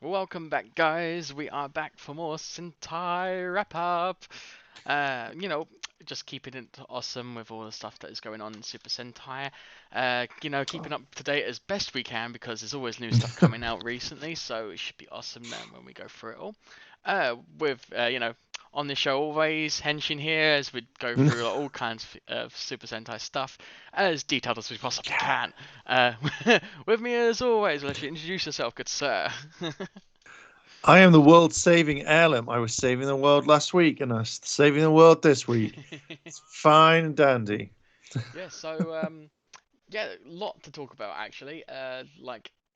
Welcome back, guys. We are back for more Sentai Wrap Up. You know, just keeping it awesome with all the stuff that is going on in Super Sentai. Keeping up to date as best we can because there's always new stuff coming out recently, so it should be awesome then when we go through it all. On the show always, Henshin here as we go through all kinds of Super Sentai stuff as detailed as we possibly can. Uh, with me as always, will you introduce yourself, good sir? I am the world-saving heirloom. I was saving the world last week, and I'm saving the world this week. It's fine and dandy. Yeah, so a lot to talk about actually.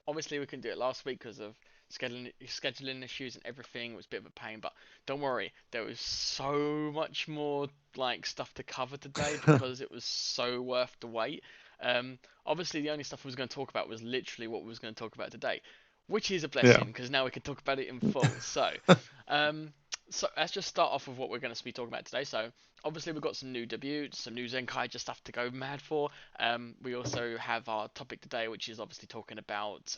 Obviously we couldn't do it last week because of scheduling issues and everything. It was a bit of a pain, but don't worry, there was so much more like stuff to cover today because it was so worth the wait. Obviously the only stuff I was going to talk about was literally what we was going to talk about today, which is a Yeah. blessing because now we can talk about it in full. Um, so let's just start off with what we're going to be talking about today. So obviously we've got some new debuts, some new Zenkaiger stuff to go mad for. We also have our topic today, which is obviously talking about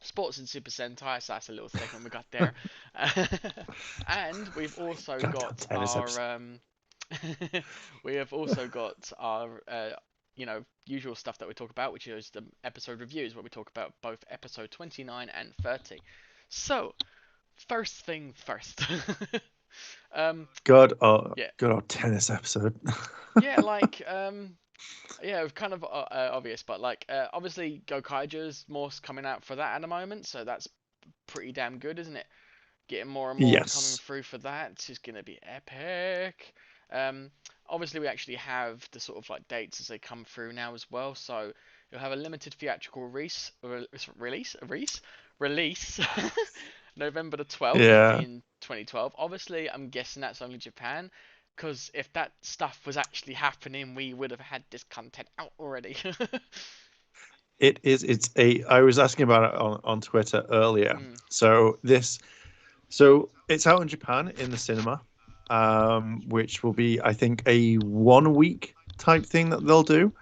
sports in Super Sentai. So that's a little segment we got there. And we've also Goddamn got tennis our episode. we have also got our usual stuff that we talk about, which is the episode reviews, where we talk about both episode 29 and 30. So first thing first. um, yeah, Good old tennis episode. yeah, yeah, it's kind of obvious, but obviously Gokaiger's more coming out for that at the moment, so that's pretty damn good, isn't it? Getting more and more coming Yes. through for that is gonna be epic. Um, Obviously we actually have the sort of like dates as they come through now as well, so you'll have a limited theatrical release November the 12th Yeah. in 2012. Obviously, I'm guessing that's only Japan, because if that stuff was actually happening, we would have had this content out already. It is. It's a. I was asking about it on Twitter earlier. Mm, So this. So it's out in Japan in the cinema, which will be, I think, a 1 week type thing that they'll do.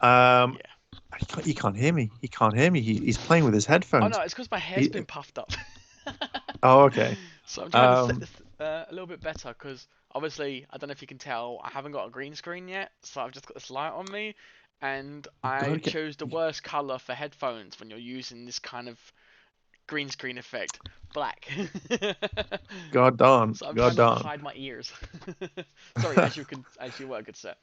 Um, yeah. he can't hear me. He can't hear me. He's playing with his Oh headphones. no, it's because my hair's He, been puffed up. oh, okay. So I'm trying to set Um, this a little bit better because obviously I don't know if you can tell I haven't got a green screen yet, so I've just got this light on me, and you've got I to get. chose the worst color for headphones when you're using this kind of green screen effect, black. God darn. So I'm God trying not to darn. hide my ears. Sorry, as you were, good sir.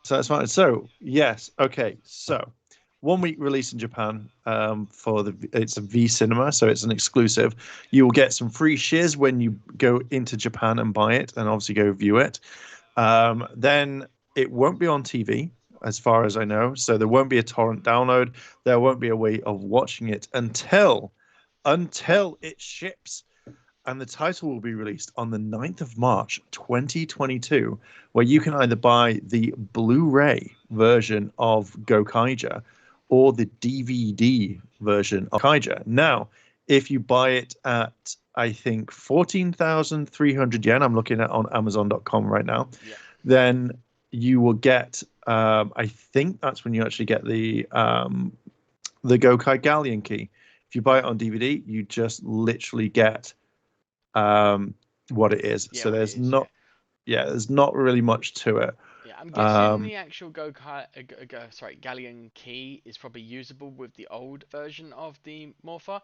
So that's fine. So yes, okay. So 1 week release in Japan for the it's a V Cinema, so it's an exclusive. You will get some free shiz when you go into Japan and buy it, and obviously go view it. Then it won't be on TV, as far as I know. So there won't be a torrent download. There won't be a way of watching it until it ships, and the title will be released on the 9th of March 2022, where you can either buy the Blu-ray version of Gokaiger or the DVD version of Kaiger. Now, if you buy it at, I think, 14,300 yen, I'm looking at on Amazon.com right now, Yeah. then you will get, I think that's when you actually get the Gokai Galleon key. If you buy it Mhm. on DVD, you just literally get um, what it is. Yeah, So what it there's is. Yeah. not, yeah, there's not really much to it. Yeah, I'm guessing Um, the actual Galleon key is probably usable with the old version of the Morpher,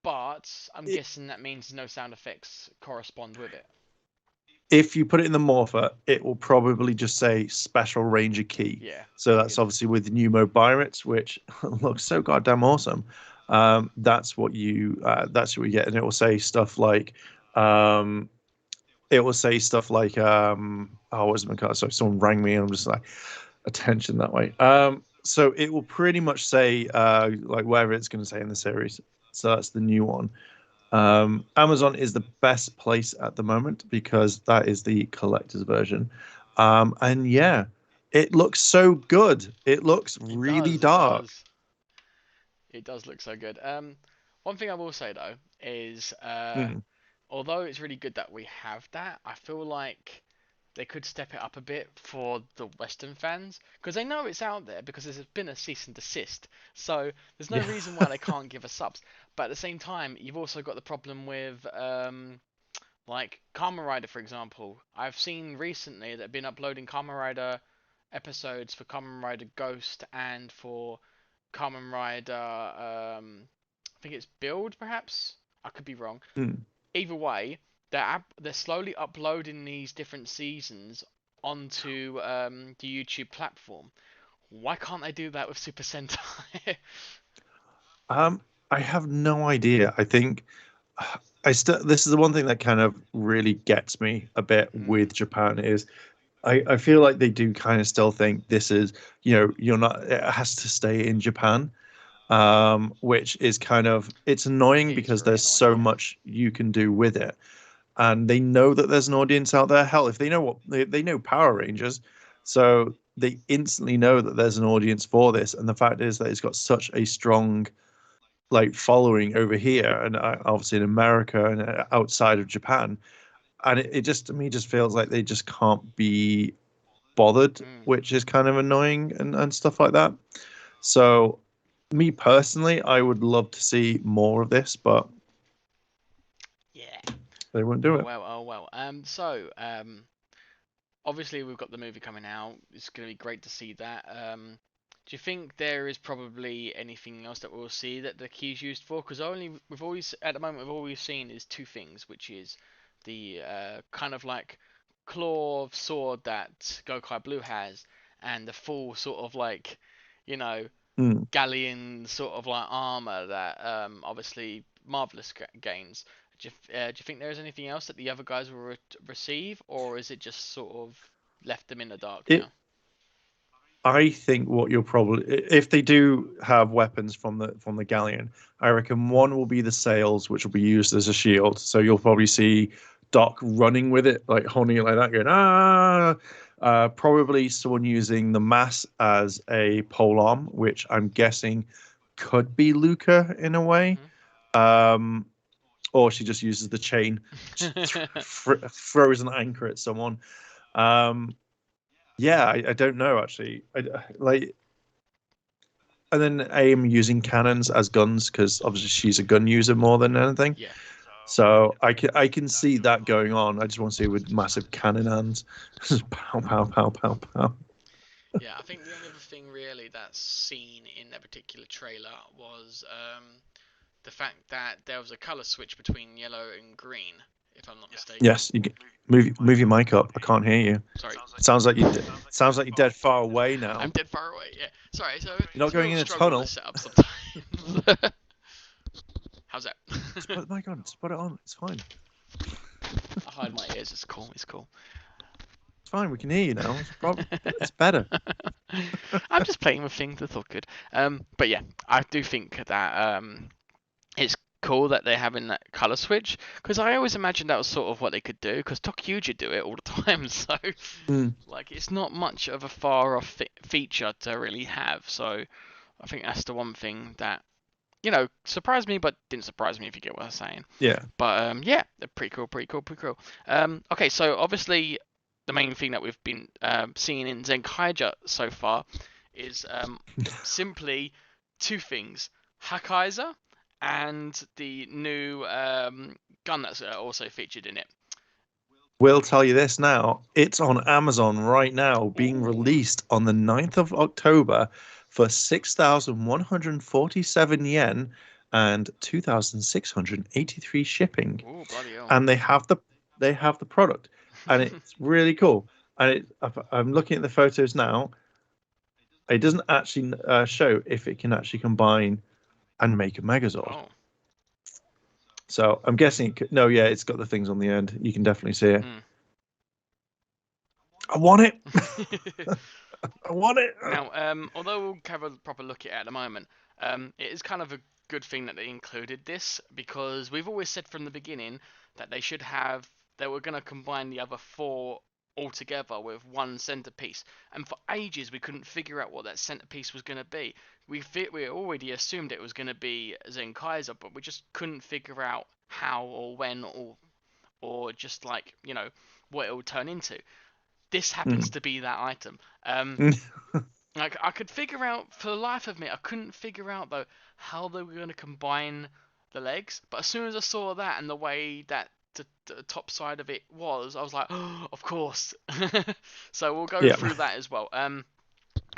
but I'm it, guessing that means no sound effects correspond with it. if you put it in the morpher, it will probably just say Special Ranger Key. Yeah, So that's figured. obviously with Pneumo Pirates, which looks so goddamn awesome. That's what you get, and it will say stuff like, um, oh, what's my card? So someone rang me, and I'm just like, attention that way. So it will pretty much say like whatever it's going to say in the series. So that's the new one. Amazon is the best place at the moment because that is the collector's version. And yeah, it looks so good. It looks It really does, it dark. does. It does look so good. One thing I will say though is, Mm. although it's really good that we have that, I feel like they could step it up a bit for the Western fans because they know it's out there because there's been a cease and desist. So there's no Yeah. reason why they can't give us subs. but at the same time, you've also got the problem with like Kamen Rider, for example. I've seen recently that they've been uploading Kamen Rider episodes for Kamen Rider Ghost and for Kamen Rider. I think it's Build, perhaps. I could be wrong. Hmm. Either way, they're slowly uploading these different seasons onto the YouTube platform. Why can't they do that with Super Sentai? Um, I have no idea. I think I still this is the one thing that kind of really gets me a bit Mm, with Japan is I feel like they do kind of still think this is, you're not, it has to stay in Japan, which is kind of, it's annoying it is because very there's annoying, so yeah. much you can do with it. And they know that there's an audience out there. Hell, if they know they know Power Rangers, so they instantly know that there's an audience for this. And the fact is that it's got such a strong like following over here and obviously in America and outside of Japan. And it just to me just feels like they just can't be bothered, Mm, which is kind of annoying and stuff like that. So, me personally, I would love to see more of this, but yeah. they won't do Oh it. well, oh well. Obviously we've got the movie coming out. It's going to be great to see that. Do you think there is probably anything else that we'll see that the key's used for? Because only we've always at the moment we've always seen is two things, which is the kind of like claw of sword that Gokai Blue has, and the full sort of like, you know, Hmm. galleon sort of like armor that obviously Marvelous gains. Do you think there is anything else that the other guys will receive, or is it just sort of left them in the dark It now? I think what you'll probably, if they do have weapons from the galleon, I reckon one will be the sails, which will be used as a shield. So you'll probably see Doc running with it, like holding it like that, going ah. Probably someone using the mass as a pole arm, which I'm guessing could be Luca in a way. Hmm. Um, or she just uses the chain, throws an anchor at someone. Um, yeah, I don't know actually. Like, and then aim using cannons as guns because obviously she's a gun user more than anything. Yeah. So I can see that going on. I just want to see it with massive cannon hands, just pow pow pow pow pow. Yeah, I think the only other thing really that's seen in that particular trailer was the fact that there was a color switch between yellow and green, if I'm not mistaken. Yes, move your mic up. I can't hear you. Sorry. It sounds like sounds like you're dead far away I'm now. dead far away. Yeah. Sorry. So You're not it's a going real in a struggle this tunnel. setup sometimes. How's that? Just put the mic on. Just put it on. It's fine. I hide my ears. It's cool. It's cool. It's fine. We can hear you now. It's better. I'm just playing with things. That's all good. But yeah, I do think that it's cool that they're having that color switch because I always imagined that was sort of what they could do because Tokyuja do it all the time. So Mm, like it's not much of a far off feature to really have. So I think that's the one thing that surprised me, but didn't surprise me if you get what I'm saying. yeah. But yeah, they're pretty cool, pretty cool, pretty cool. Okay, so obviously the main thing that we've been seeing in Zenkaiger so far is simply two things: Hakaiser and the new gun that's also featured in it. We'll tell you this now. It's on Amazon right now, being Ooh, released on the 9th of October for 6,147 yen and 2,683 shipping. ooh, bloody hell. And they have the product, and it's really cool. And I'm looking at the photos now. It doesn't actually show if it can actually combine and make a Megazord. Oh. So I'm guessing no, yeah, it's got the things on the end. You can definitely see it. Mm. I want it. I want it. Now, although we'll have a proper look at it at the moment, it is kind of a good thing that they included this because we've always said from the beginning that they were going to combine the other four all together with one centerpiece. And for ages, we couldn't figure out what that centerpiece was going to be. We already assumed it was going to be Zenkaiser, but we just couldn't figure out how or when or just like what it would turn into. This happens Mm. to be that item. Like I could figure out for the life of me, I couldn't figure out though how they were going to combine. the legs. But as soon as I saw that and the way that the top side of it was, I was like, oh, of course. So we'll go Yeah. through that as well.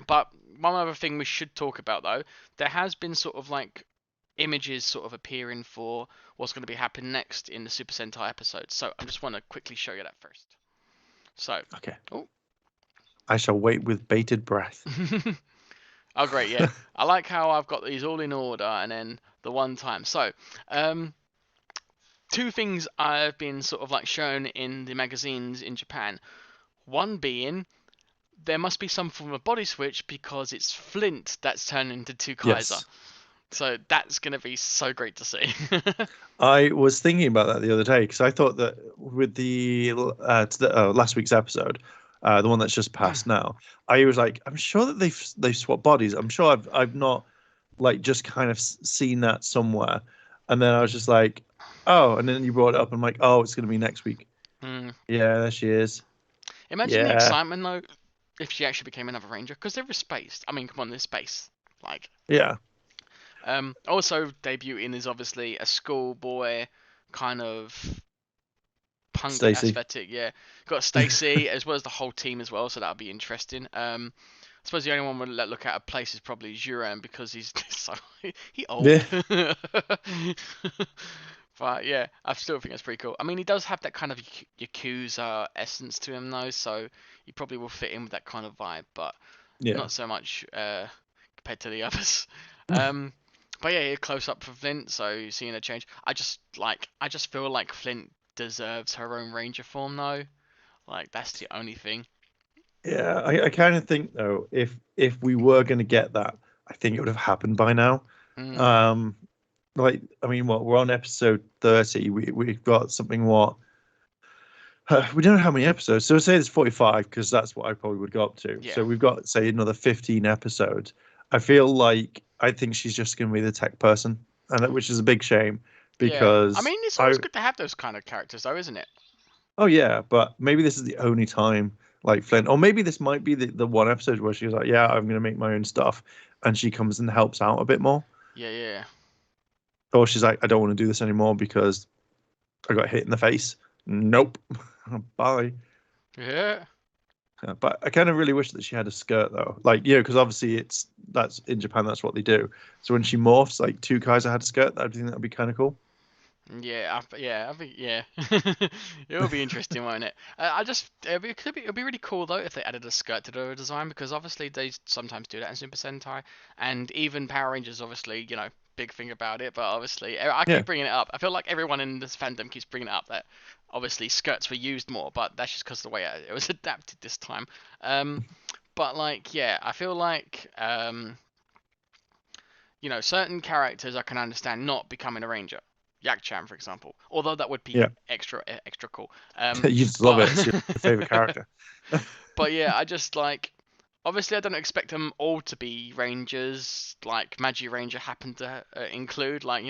But one other thing we should talk about though, there has been sort of like images sort of appearing for what's going to be happening next in the Super Sentai episode. So I just want to quickly show you that first. So, Okay. oh, I shall wait with bated breath. oh great, yeah. I like how I've got these all in order and then the one time. So, two things I've been sort of like shown in the magazines in Japan. One being there must be some form of body switch because it's Flint that's turned into Two-Kaiser. Yes. So that's gonna be so great to see. I was thinking about that the other day because I thought that with the last week's episode, the one that's just passed now, I was like, I'm sure that they've swapped bodies. I'm sure I've not like just kind of seen that somewhere, and then I was just like, oh, and then you brought it up. I'm like, oh, it's gonna be next week. Hmm. Yeah, there she is. Imagine the Yeah, excitement though if she actually became another ranger because there is space. I mean, come on, there's space. Like, yeah, also debuting is obviously a schoolboy kind of punk Stacy. aesthetic. Yeah, got Stacy as well as the whole team as well, so that'll be interesting. I suppose the only one we'll look at a place is probably Juran because he's so he old. Yeah, But yeah, I still think that's pretty cool. I mean, he does have that kind of Yakuza essence to him though, so he probably will fit in with that kind of vibe, but yeah. not so much compared to the others. Um, but yeah, close up for Flint, so seeing a change. I just feel like Flint deserves her own Ranger form though. Like that's the only thing. Yeah, I kind of think though, if we were going to get that, I think it would have happened by now. Mm, Um, like I mean, what we're on episode 30. We've got something what we don't know how many episodes. So say it's 45 because that's what I probably would go up to. yeah, So we've got say another 15 episodes. I think she's just going to be the tech person, which is a big shame yeah. I because mean, it's I always good to have those kind of characters though, isn't it? oh yeah, but maybe this is the only time like Flint, or maybe this might be the one episode where she's like, yeah, I'm gonna make my own stuff, and she comes and helps out a bit more, Yeah, yeah, or she's like, I don't want to do this anymore because I got hit in the face. Nope, bye. yeah. But I kind of really wish that she had a skirt though, like because obviously that's in Japan, that's what they do. So when she morphs, like two Kaiser had a skirt, I think that'd be kind of cool. I think yeah, it'll be interesting, won't it? It'll be really cool though if they added a skirt to the design because obviously they sometimes do that in Super Sentai and even Power Rangers, obviously, big thing about it. But obviously, I Yeah, keep bringing it up. I feel like everyone in this fandom keeps bringing it up that obviously skirts were used more, but that's just because of the way it was adapted this time. But like, yeah, I feel like certain characters I can understand not becoming a ranger. Yak-chan, for example. Although that would be yeah, extra cool. you just love But it. It's your favorite character. but yeah, I just like obviously I don't expect them all to be rangers. Like Magi Ranger happened to include like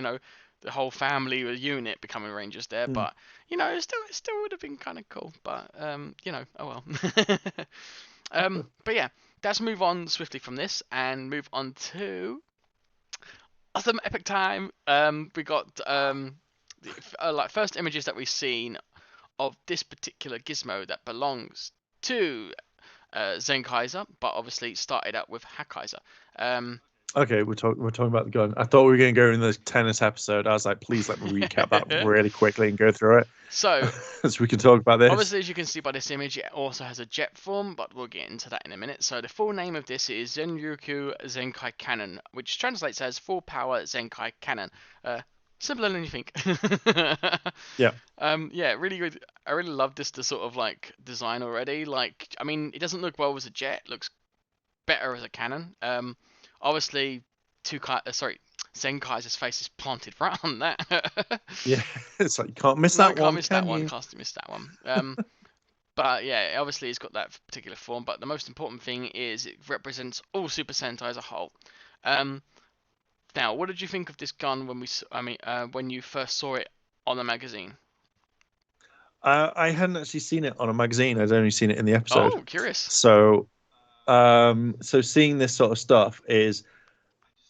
the whole family or unit becoming rangers there. Hmm. But it still would have been kind of cool. But oh well. But yeah, let's move on swiftly from this and move on to awesome epic time. We got like first images that we've seen of this particular gizmo that belongs to Zenkaiser, but obviously started out with Hackaiser. Um, Okay, we're talking about the gun. I thought we were going to go in the tennis episode. I was like, please let me recap that really quickly and go through it, so so we can talk about this. obviously, as you can see by this image, it also has a jet form, but we'll get into that in a minute. So the full name of this is Zenryuku Zenkai Cannon, which translates as full power Zenkai Cannon. Simpler than you think. Yeah, Yeah, really good. I really love this sort of like design already. Like, I mean, it doesn't look well as a jet. It looks better as a cannon. Obviously, Zenkai's face is planted right on that. yeah. It's like you can't miss No, that can't one, miss that can one. you? Can't miss that one. But yeah, obviously it's got that particular form. But the most important thing is it represents all Super Sentai as a whole. Um, Now, what did you think of this gun when you first saw it on the magazine? I hadn't actually seen it on a magazine. I'd only seen it in the episode. Oh, curious. So, so seeing this sort of stuff is,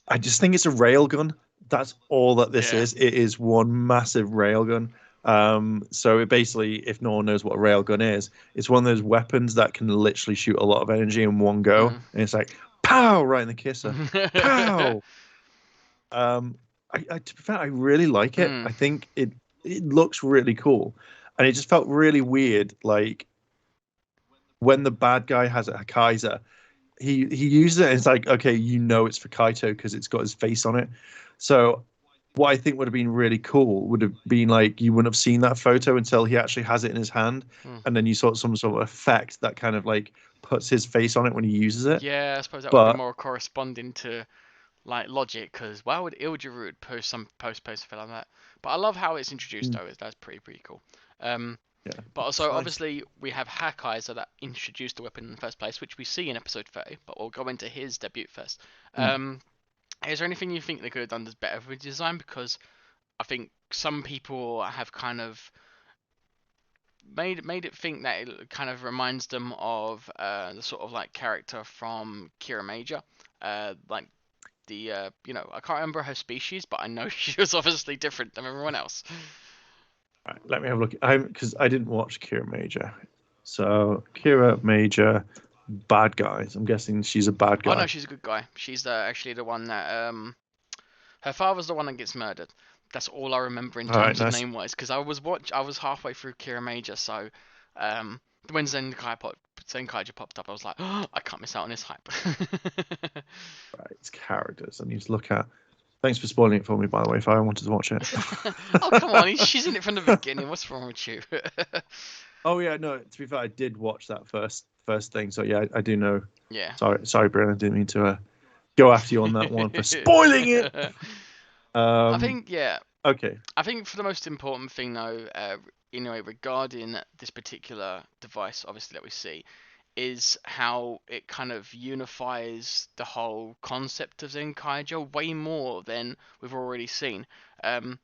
I just think it's a rail gun That's all that this Yeah. is. It is one massive railgun. So it basically, if no one knows what a railgun is, it's one of those weapons that can literally shoot a lot of energy in one go, Mm. and it's like pow right in the kisser, pow. To be fair, I really like it. Mm. I think it looks really cool, and it just felt really weird, like when the bad guy has a Kaiser, he uses it and it's like, okay, it's for Kaito because it's got his face on it. So what I think would have been really cool would have been like you wouldn't have seen that photo until he actually has it in his hand, Mm. and then you saw some sort of effect that kind of like puts his face on it when he uses it. Yeah, I suppose that would be But more corresponding to like logic, because why would Ilgerud post something like that? But I love how it's introduced though. That's pretty cool. Um, yeah, but also Kaiser. obviously we have Hakaiser that introduced the weapon in the first place, which we see in episode 30. But we'll go into his debut first. Mm. Is there anything you think they could have done better with design? Because I think some people have kind of made it think that it kind of reminds them of the sort of like character from Kira Major, like the I can't remember her species, but I know she was obviously different than everyone else. Right, let me have a look. I'm because I didn't watch Kira Major. So Kira Major, bad guys. I'm guessing she's a bad Oh no, guy. she's a good guy. She's actually the one that her father's the one that gets murdered. That's all I remember in All right, terms of nice. name wise, because I was halfway through Kira Major, so um, when Zenkaiger popped up, I was like, oh, I can't miss out on this hype. Right, it's characters. I need to look at. Thanks for spoiling it for me, by the way, if I wanted to watch it. Oh come on, she's in it from the beginning. What's wrong with you? Oh yeah, no. To be fair, I did watch that first thing, so yeah, I do know. Yeah. Sorry, Brian. I didn't mean to go after you on that one for spoiling it. I Um. think yeah, Okay. I think for the most important thing though, anyway, regarding this particular device, obviously that we see, is how it kind of unifies the whole concept of Zenkaiger way more than we've already seen. Um,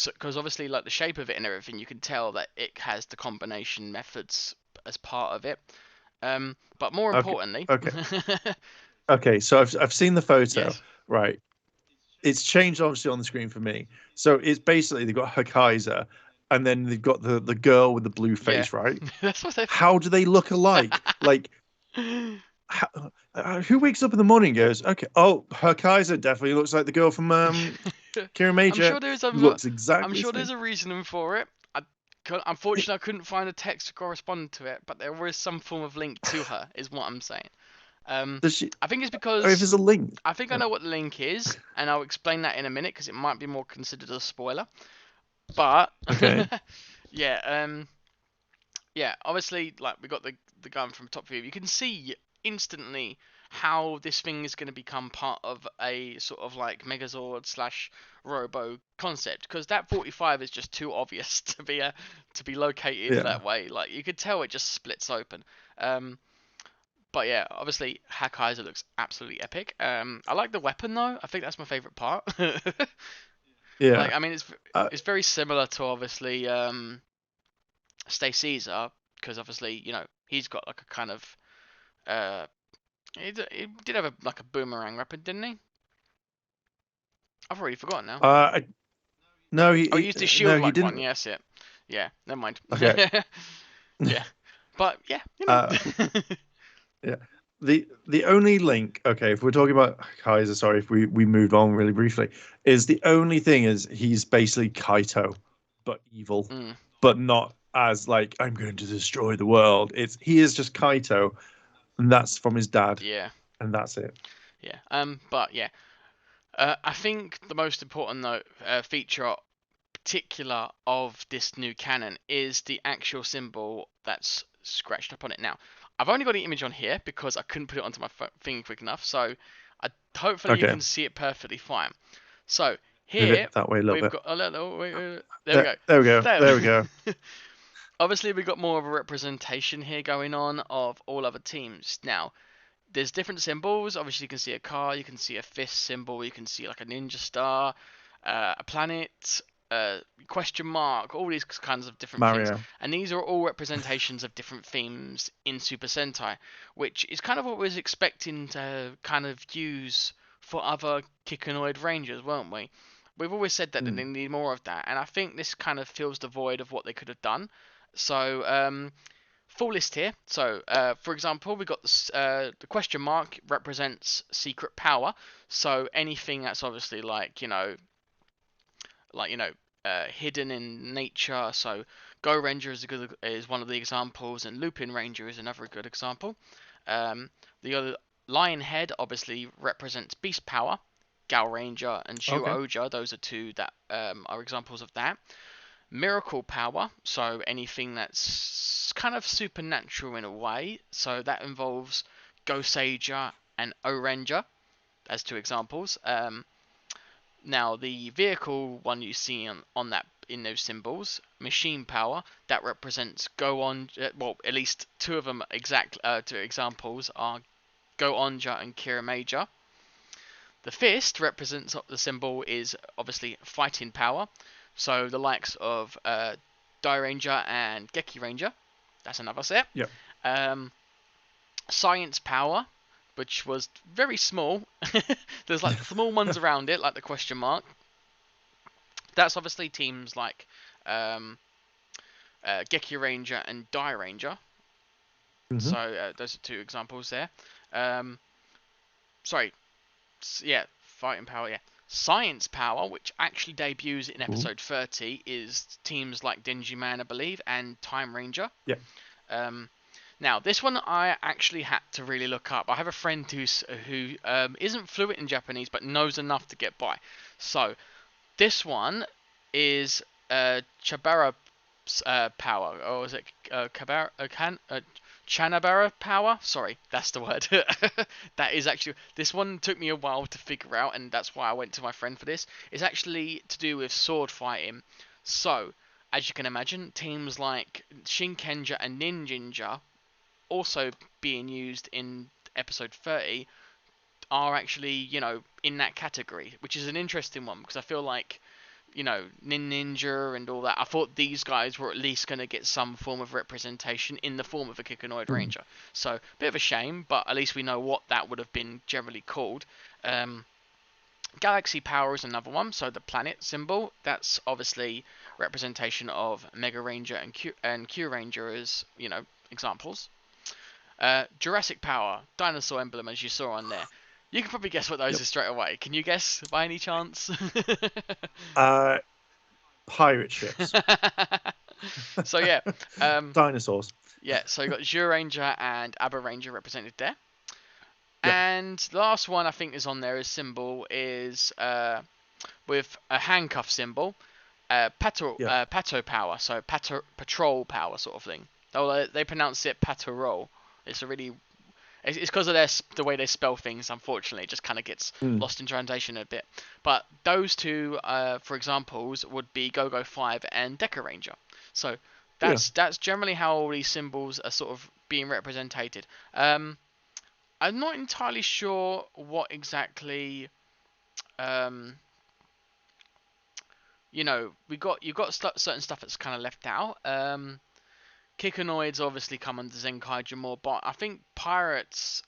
because obviously, like the shape of it and everything, you can tell that it has the combination methods as part of it. But more Okay. importantly, Okay. Okay. So I've seen the photo. yes, Right. It's changed obviously on the screen for me. So it's basically they've got Hakaiser, and then they've got the girl with the blue yeah, face, right? that's what they've. How do they look alike? Like, how, who wakes up in the morning and goes, okay, oh, Hakaiser definitely looks like the girl from Kira I'm Major. sure there's a, Looks I'm exactly the sure same. there's a reasoning for it. Unfortunately, I couldn't find a text to correspond to it, but there was some form of link to her, is what I'm saying. Um, Does she? I think it's Or if because there's a link? I think I know what the link is, and I'll explain that in a minute because it might be more considered a spoiler. But Okay. yeah, yeah, obviously, like we got the gun from top view. You can see instantly how this thing is going to become part of a sort of like Megazord slash Robo concept because that 45 is just too obvious to be located Yeah. that way. Like you could tell it just splits open. Um, but yeah, obviously Hackaiser looks absolutely epic. I like the weapon though. I think that's my favorite part. Yeah. Like I mean, Uh, it's very similar to obviously Stay Caesar, because obviously he's got like a kind of he did have a like a boomerang weapon, didn't he? I've already forgotten now. I no, Oh, he used his shield no, he like one. didn't. Yes, yeah, yeah. Never mind. Okay. Yeah, but yeah, Uh, yeah. The only link, okay, if we're talking about Kaiser, sorry, if we moved on really briefly, is the only thing is he's basically Kaito, but evil, mm, but not as like I'm going to destroy the world. It's he is just Kaito, and that's from his dad, yeah, and that's it. yeah. But yeah, I think the most important though feature particular of this new canon is the actual symbol that's scratched up on it. Now, I've only got an image on here because I couldn't put it onto my thing quick enough, so hopefully you Okay, can see it perfectly fine. So move here it that way a little we've bit. got there we go. There we go. There. There we go. Obviously, we've got more of a representation here going on of all other teams. Now, there's different symbols. Obviously, you can see a car, you can see a fist symbol, you can see like a ninja star, a planet, question mark, all these kinds of different things. Mario. And these are all representations of different themes in Super Sentai, which is kind of what I was expecting to kind of use for other Kikunoid Rangers, weren't we? We've always said that Mm. they need more of that, and I think this kind of fills the void of what they could have done. So, full list here. So, for example, we got the question mark represents secret power. So anything that's obviously like hidden in nature. So Go Ranger is one of the examples, and Lupin Ranger is another good example. The other Lion Head obviously represents beast power. Gal Ranger and Okay. Oja, those are two that are examples of that. Miracle power, so anything that's kind of supernatural in a way. So that involves Goseiger and Oranger as two examples. Now, the vehicle one you see on that in those symbols, machine power, that represents Go On. Well, at least two of them two examples are Go Onja and Kira Major. The fist represents the symbol is obviously fighting power, so the likes of Dai Ranger and Geki Ranger. That's another set. Yeah. Um, Science power, which was very small. There's like small ones around it, like the question mark. That's obviously teams like um, Geki Ranger and Dai Ranger. Hmm. So those are two examples there. Um, sorry, yeah, fighting power, yeah. Science power, which actually debuts in Ooh. episode 30, is teams like Denji Man, I believe, and Time Ranger. Yeah. Um, Now, this one I actually had to really look up. I have a friend who isn't fluent in Japanese but knows enough to get by. So, this one is Chabara power, or is it Chanabara power? Sorry, that's the word. That is actually this one took me a while to figure out, and that's why I went to my friend for this. It's actually to do with sword fighting. So, as you can imagine, teams like Shinkenja and Ninjinja, also being used in episode 30, are actually in that category, which is an interesting one because I feel like Ninja and all that. I thought these guys were at least going to get some form of representation in the form of a Kikunoid Mm. Ranger. So, bit of a shame, but at least we know what that would have been generally called. Um, Galaxy Power is another one. So the planet symbol, that's obviously representation of Mega Ranger and Q Ranger as examples. Jurassic Power, dinosaur emblem as you saw on there. You can probably guess what those Yep. are straight away. Can you guess by any chance? Uh, pirate ships. So yeah, um, Dinosaurs. yeah. So you got Zyuranger and Aber Ranger represented there, Yep. and the last one I think is on there as symbol is with a handcuff symbol, Yep. Pato power, so patrol power sort of thing. Oh, they pronounce it patrol. It's a really it's because of the way they spell things. Unfortunately, it just kind of gets Mm. lost in translation a bit. But those two, for examples, would be Go-Go 5 and Deca Ranger. So Yeah. that's generally how all these symbols are sort of being represented. Um, I'm not entirely sure what exactly. Um, you got certain stuff that's kind of left out. Kikunoids obviously come under Zenkaiger more, but I think pirates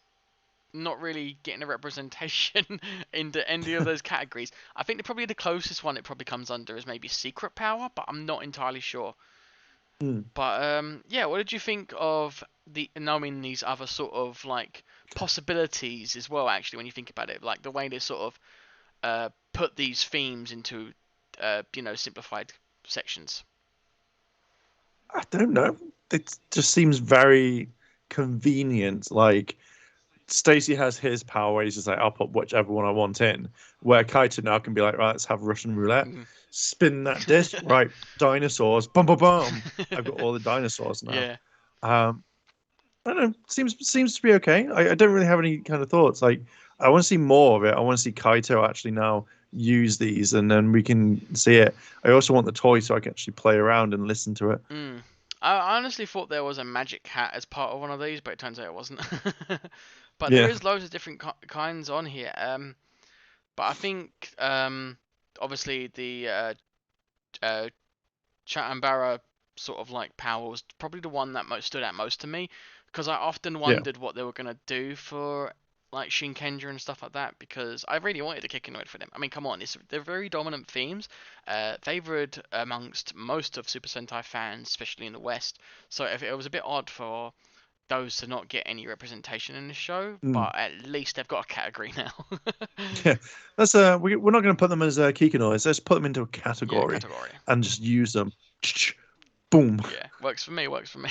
not really getting a representation into any of those categories. I think probably the closest one it probably comes under is maybe secret power, but I'm not entirely sure. Mm. But yeah, what did you think of knowing these other sort of like possibilities as well? Actually, when you think about it, like the way they sort of put these themes into simplified sections. I don't know. It just seems very convenient. Like Stacy has his power. He's just like, I'll put whichever one I want in. Where Kaito now can be like, right, let's have Russian roulette. Mhm. Spin that disc. Right, dinosaurs. Bum bum bum. I've got all the dinosaurs now. Yeah. Um, I don't know. Seems to be okay. I don't really have any kind of thoughts. Like I want to see more of it. I want to see Kaito actually now use these, and then we can see it. I also want the toy so I can actually play around and listen to it. Mm. I honestly thought there was a magic hat as part of one of these, but it turns out it wasn't. But there Yeah, is loads of different kinds on here. But I think obviously the uh, Chatambara sort of like power was probably the one that stood out most to me because I often yeah. wondered what they were gonna do for like Shinkenger and stuff like that, because I really wanted a Kikinoid for them. I mean, come on, they're very dominant themes, favored amongst most of Super Sentai fans, especially in the West. So if it was a bit odd for those to not get any representation in the show, Mm. but at least they've got a category now. Yeah, that's we're not going to put them as Kikinoids. Let's put them into a Yeah, category category. and just use them. Boom. Yeah, works for me. Works for me.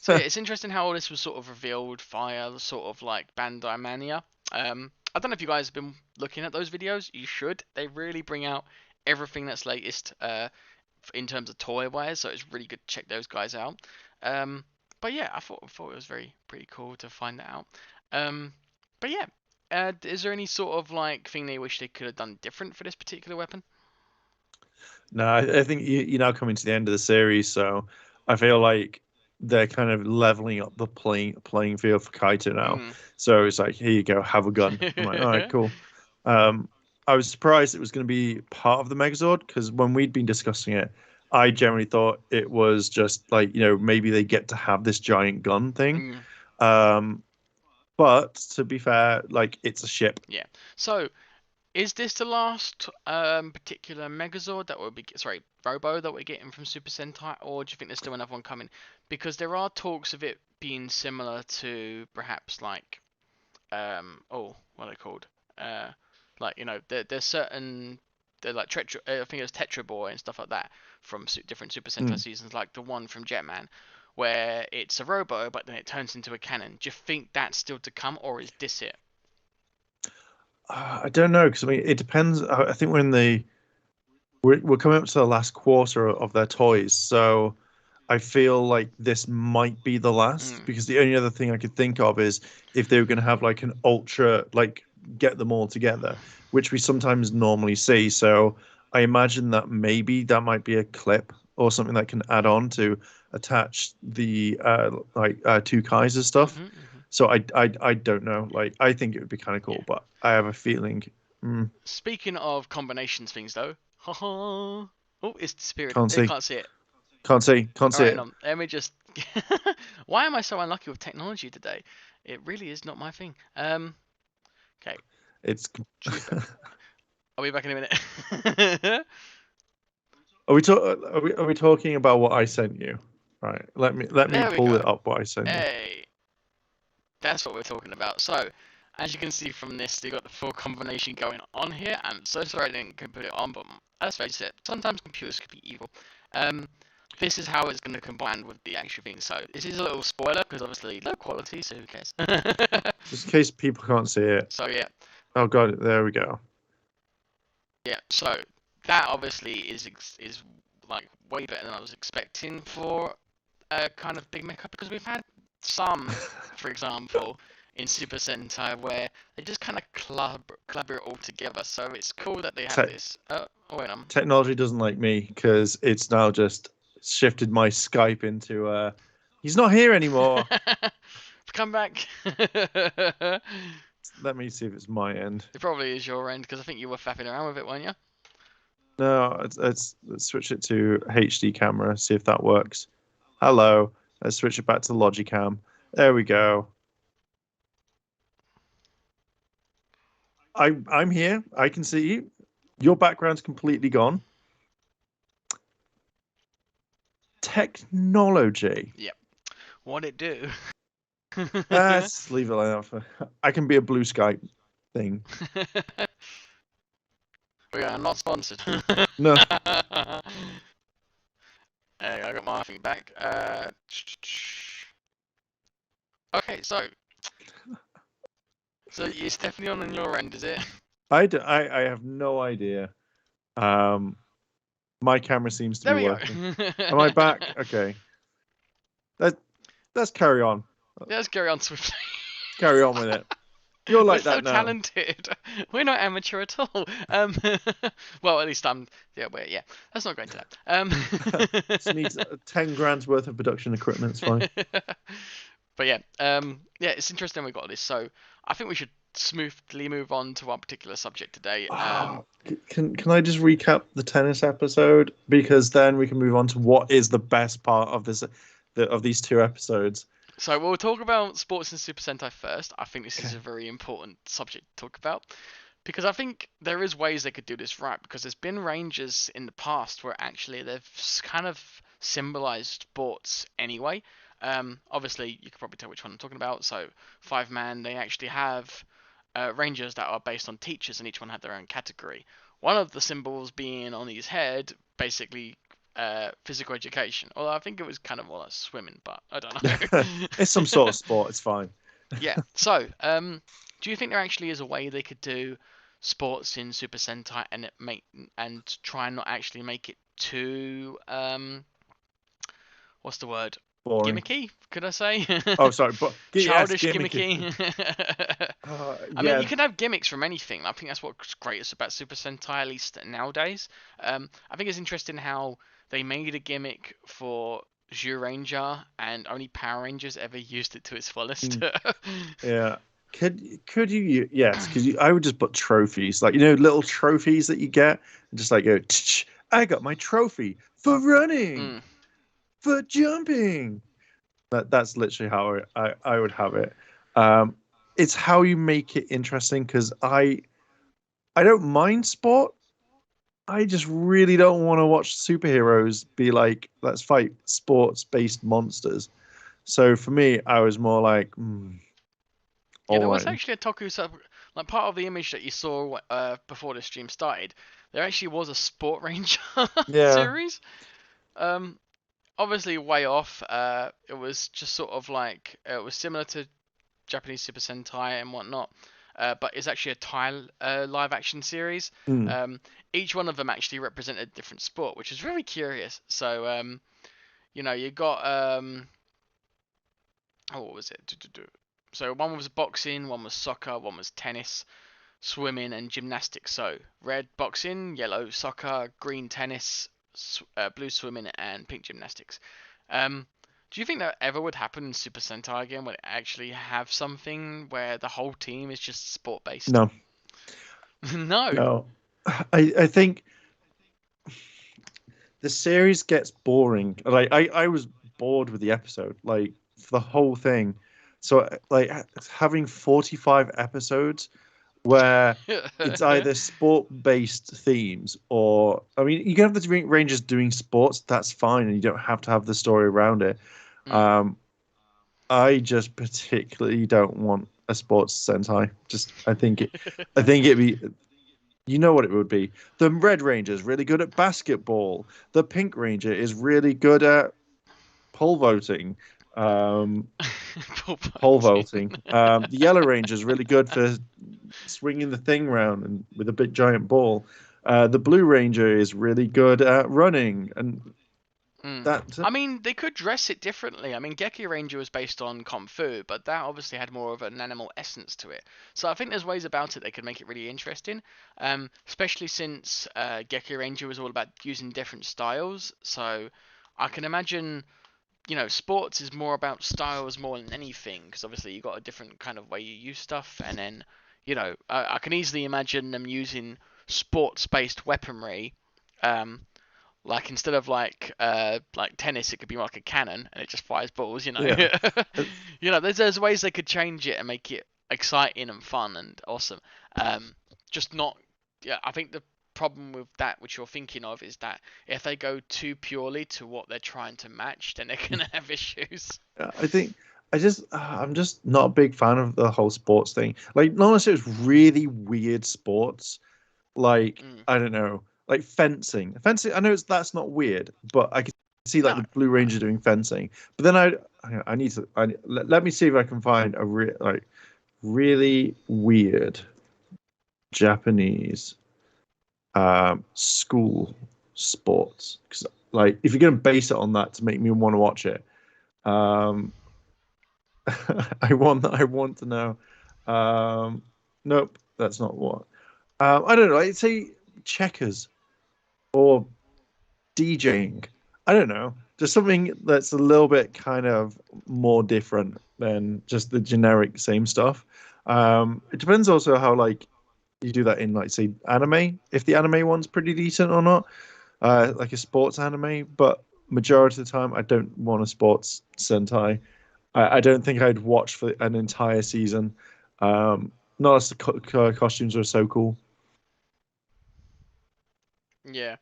So yeah, it's interesting how all this was sort of revealed via the sort of like Bandai Mania. I don't know if you guys have been looking at those videos. You should. They really bring out everything that's latest in terms of toy wise, so it's really good to check those guys out. Um, but yeah, I thought it was pretty cool to find that out. Um, but yeah, is there any sort of like thing they wish they could have done different for this particular weapon? No, I think you're now coming to the end of the series, so I feel like they're kind of leveling up the playing field for Kaito now. Mm. So it's like, here you go, have a gun. I'm like, all right, cool. Um, I was surprised it was going to be part of the Megazord because when we'd been discussing it, I generally thought it was just like, maybe they get to have this giant gun thing. Mm. Um, but to be fair, like it's a ship. Yeah. So is this the last particular Megazord that we'll be sorry Robo that we're getting from Super Sentai, or do you think there's still another one coming? Because there are talks of it being similar to perhaps like what are they called? Like there's certain they're like I think it was Tetra Boy and stuff like that from different Super Sentai Hmm. seasons, like the one from Jetman, where it's a Robo but then it turns into a cannon. Do you think that's still to come, or is this it? I don't know because I mean it depends. I think we're coming up to the last quarter of their toys, so I feel like this might be the last Mm. because the only other thing I could think of is if they were going to have like an ultra, like get them all together, which we sometimes normally see. So I imagine that maybe that might be a clip or something that can add on to attach the two Kaiser stuff. Hmm. So I don't know. Like I think it would be kind of Yeah. cool, but I have a feeling Speaking of combinations things though, haha. Oh, it's disappeared. can't You see, can't see it. can't All see right, hang it. on. Let me just. Why am I so unlucky with technology today? It really is not my thing. Okay. It's Should be back. I'll be back in a minute. Are we talking about what I sent you? Right. Let me There we pull go. it up what I sent you. Hey, that's what we're talking about. So, as you can see from this, they got the full combination going on here. I'm so sorry I didn't put it on, but let's face it, sometimes computers can be evil. Um, this is how it's going to combine with the actual thing. So this is a little spoiler because obviously low quality, so who cares? Just in case people can't see it. So yeah, Oh god, there we go. yeah. So that obviously is like way better than I was expecting for a kind of big mecha, because we've had some, for example, in Super Sentai where they just kind of clubber it all together. So it's cool that they have Te- this. Oh wait, Technology doesn't like me because it's now just shifted my Skype into he's not here anymore. come back. It Let me see if it's my end. probably is your end because I think you were fapping around with it, weren't you? No, let's switch it to HD camera, see if that works. Hello. Let's switch it back to Logicam. There we go. I'm here. I can see you. Your background's completely gone. Technology. Yep. What it do? Let's leave it like that. I can be a blue Skype thing. We are not sponsored. No. Hey, I got my thing back. Okay, so it's definitely on your end, is it? I have no idea. My camera seems to be There we go. working. Am I back? Okay. Let, let's carry on. Let's carry on swiftly. Carry on with it. You're We're like so that now. talented. We're not amateur at all. Well, at least I'm. Yeah, yeah. Let's not go into that. Just needs 10 grand's worth of production equipment. It's fine. But yeah, yeah, it's interesting we got this. So I think we should smoothly move on to our particular subject today. Can I just recap the tennis episode, because then we can move on to what is the best part of this of these two episodes. So we'll talk about sports in Super Sentai first. I think this is Okay. a very important subject to talk about because I think there is ways they could do this right. Because there's been Rangers in the past where actually they've kind of symbolized sports anyway. Obviously, you can probably tell which one I'm talking about. So 5-man, they actually have Rangers that are based on teachers, and each one had their own category. One of the symbols being on his head, basically physical education. Although I think it was kind of more like swimming, but I don't It's some sort know. of sport. It's fine. Yeah. So, do you think there actually is a way they could do sports in Super Sentai and try and not actually make it too what's the word? Boring. Gimmicky? Could I say? Oh, sorry, but yes, Childish, gimmicky. gimmicky. I mean, Yeah, you can have gimmicks from anything. I think that's what's greatest about Super Sentai, at least nowadays. I think it's interesting how they made a gimmick for Ranger, and only Power Rangers ever used it to its fullest. mm, yeah. Could you? Yes, because I would just put trophies, like little trophies that you get, and just like go. "Tch, I got my trophy for running, Mm. for jumping." That's literally how I would have it. Um, it's how you make it interesting because I don't mind sport. I just really don't want to watch superheroes be like, let's fight sports based monsters. So for me, I was more like, Yeah, all there was right, actually a Tokusatsu, like part of the image that you saw before the stream started. There actually was a Sport Ranger yeah, series. Um, Obviously way off. It was just sort of like it was similar to Japanese Super Sentai and whatnot, but it's actually a Thai live action series. mm, Um, each one of them actually represented a different sport, which is very curious. So you got oh, what was it? So one was boxing, one was soccer, one was tennis, swimming, and gymnastics. So red boxing, yellow soccer, green tennis, blue swimming, and pink gymnastics. Um, do you think that ever would happen in Super Sentai again, where it actually have something where the whole team is just sport based? no, No. no. I think the series gets boring. Like I was bored with the episode, like for the whole thing. So like having 45 episodes where it's either sport-based themes or I mean you can have the Rangers doing sports, that's fine, and you don't have to have the story around it. Mm. Um, I just particularly don't want a sports Sentai. Just I think it'd be what it would be. The Red Ranger is really good at basketball. The Pink Ranger is really good at pole vaulting. Um, Poor pole voting. vaulting. The Yellow Ranger is really good for swinging the thing round and with a big giant ball. The Blue Ranger is really good at running, and Mm. that I mean, they could dress it differently. I mean, Geki Ranger was based on Kung Fu, but that obviously had more of an animal essence to it. So I think there's ways about it they could make it really interesting, especially since Geki Ranger was all about using different styles. So I can imagine, sports is more about styles more than anything, because obviously you got a different kind of way you use stuff, and then, I can easily imagine them using sports-based weaponry. Um, like instead of like tennis, it could be like a cannon and it just fires balls. yeah. Uh, There's ways they could change it and make it exciting and fun and awesome. Um, just not. Yeah, I think the problem with that, which you're thinking of, is that if they go too purely to what they're trying to match, then they're gonna have issues. I think I'm just not a big fan of the whole sports thing. Like, not unless it's really weird sports, like Mm, I don't know, like fencing. Fencing, I know that's not weird, but I can see like no, the Blue no. Ranger doing fencing. But then I need to let me see if I can find a really weird Japanese school sports because like if you're gonna base it on that to make me want to watch it, um, I want to know. Um, nope, that's not what. I don't know. I'd say checkers or DJing. I don't know. Just something that's a little bit kind of more different than just the generic same stuff. It depends also how like you do that in like say anime. If the anime one's pretty decent or not, like a sports anime. But majority of the time, I don't want a sports Sentai. I don't think I'd watch for an entire season. Not as the costumes are so cool. Yeah.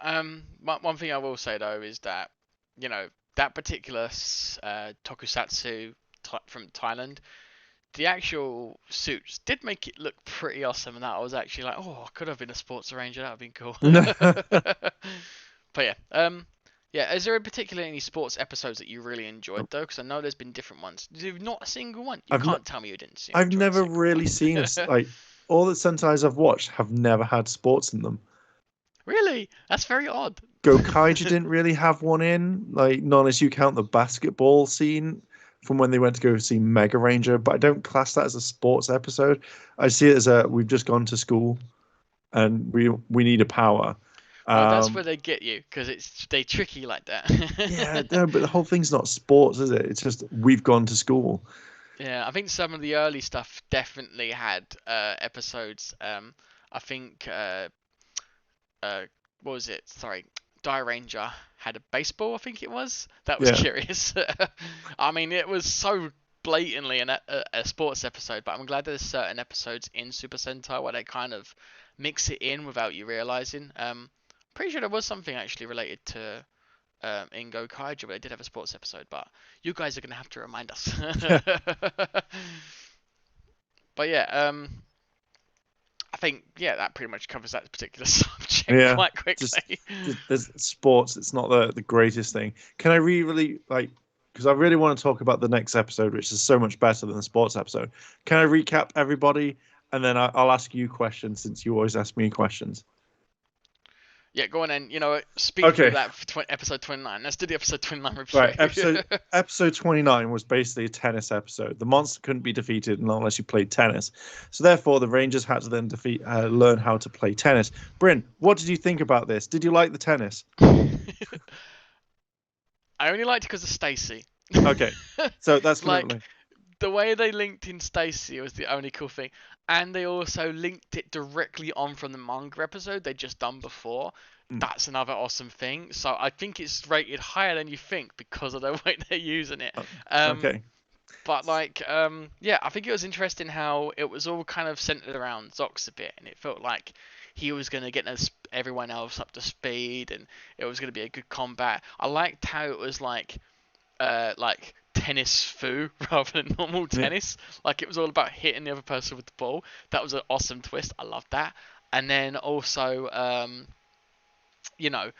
One thing I will say though is that, you know, that particular tokusatsu from Thailand, the actual suits did make it look pretty awesome, and that I was actually like, oh, I could have been a sports ranger. That would have been cool. But yeah, yeah. Is there in particular any sports episodes that you really enjoyed though? Because I know there's been different ones. Not a single one. You I've n- can't tell me you didn't I've enjoy a never single really one. seen like all the Sentais I've watched have never had sports in them. Really? That's very odd. Gokaiger didn't really have one in, like not unless you count the basketball scene from when they went to go see Mega Ranger, but I don't class that as a sports episode. I see it as a we've just gone to school and we need a power. Oh, that's where Um, they get you because they trick you like that. yeah, no, but the whole thing's not sports, is it? It's just we've gone to school. Yeah, I think some of the early stuff definitely had episodes. I think uh, what was it? Sorry, Die Ranger had a baseball. I think it was. That was Yeah, curious. I mean, it was so blatantly a sports episode, but I'm glad there's certain episodes in Super Sentai where they kind of mix it in without you realizing. Pretty sure there was something actually related to in Zenkaiger, but they did have a sports episode. But you guys are gonna have to remind us. But yeah, I think yeah that pretty much covers that particular subject yeah. quite Just, quickly. just there's sports. It's not the greatest thing. Can I really like? Because I really want to talk about the next episode, which is so much better than the sports episode. Can I recap everybody, and then I'll ask you questions since you always ask me questions. Yeah, go on then. You know, speed through Okay, that for episode 29. Let's do the episode 29 right. review. Episode 29 was basically a tennis episode. The monster couldn't be defeated unless you played tennis. So therefore, the Rangers had to then learn how to play tennis. Bryn, what did you think about this? Did you like the tennis? I only liked it because of Stacy. Okay, so that's Like gonna. the way they linked in Stacy was the only cool thing, and they also linked it directly on from the manga episode they just done before. Mm, That's another awesome thing. So I think it's rated higher than you think because of the way they're using it. Um, okay. but like, yeah, I think it was interesting how it was all kind of centered around Zox a bit, and it felt like he was gonna get everyone else up to speed, and it was gonna be a good combat. I liked how it was like tennis foo rather than normal Yeah. tennis. Like it was all about hitting the other person with the ball. That was an awesome twist. I loved that. And then also, you know,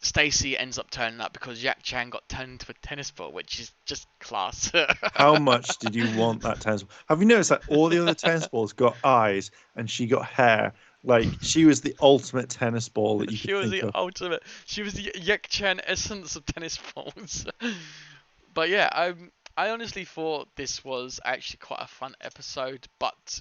Stacy ends up turning up because Yak Chan got turned into a tennis ball, which is just class. How much did you want that tennis ball? Have you noticed that all the other tennis balls got eyes and she got hair? Like she was the ultimate tennis ball that you She could was think the of. ultimate. She was the Yak Chan essence of tennis balls. But yeah, I honestly thought this was actually quite a fun episode, but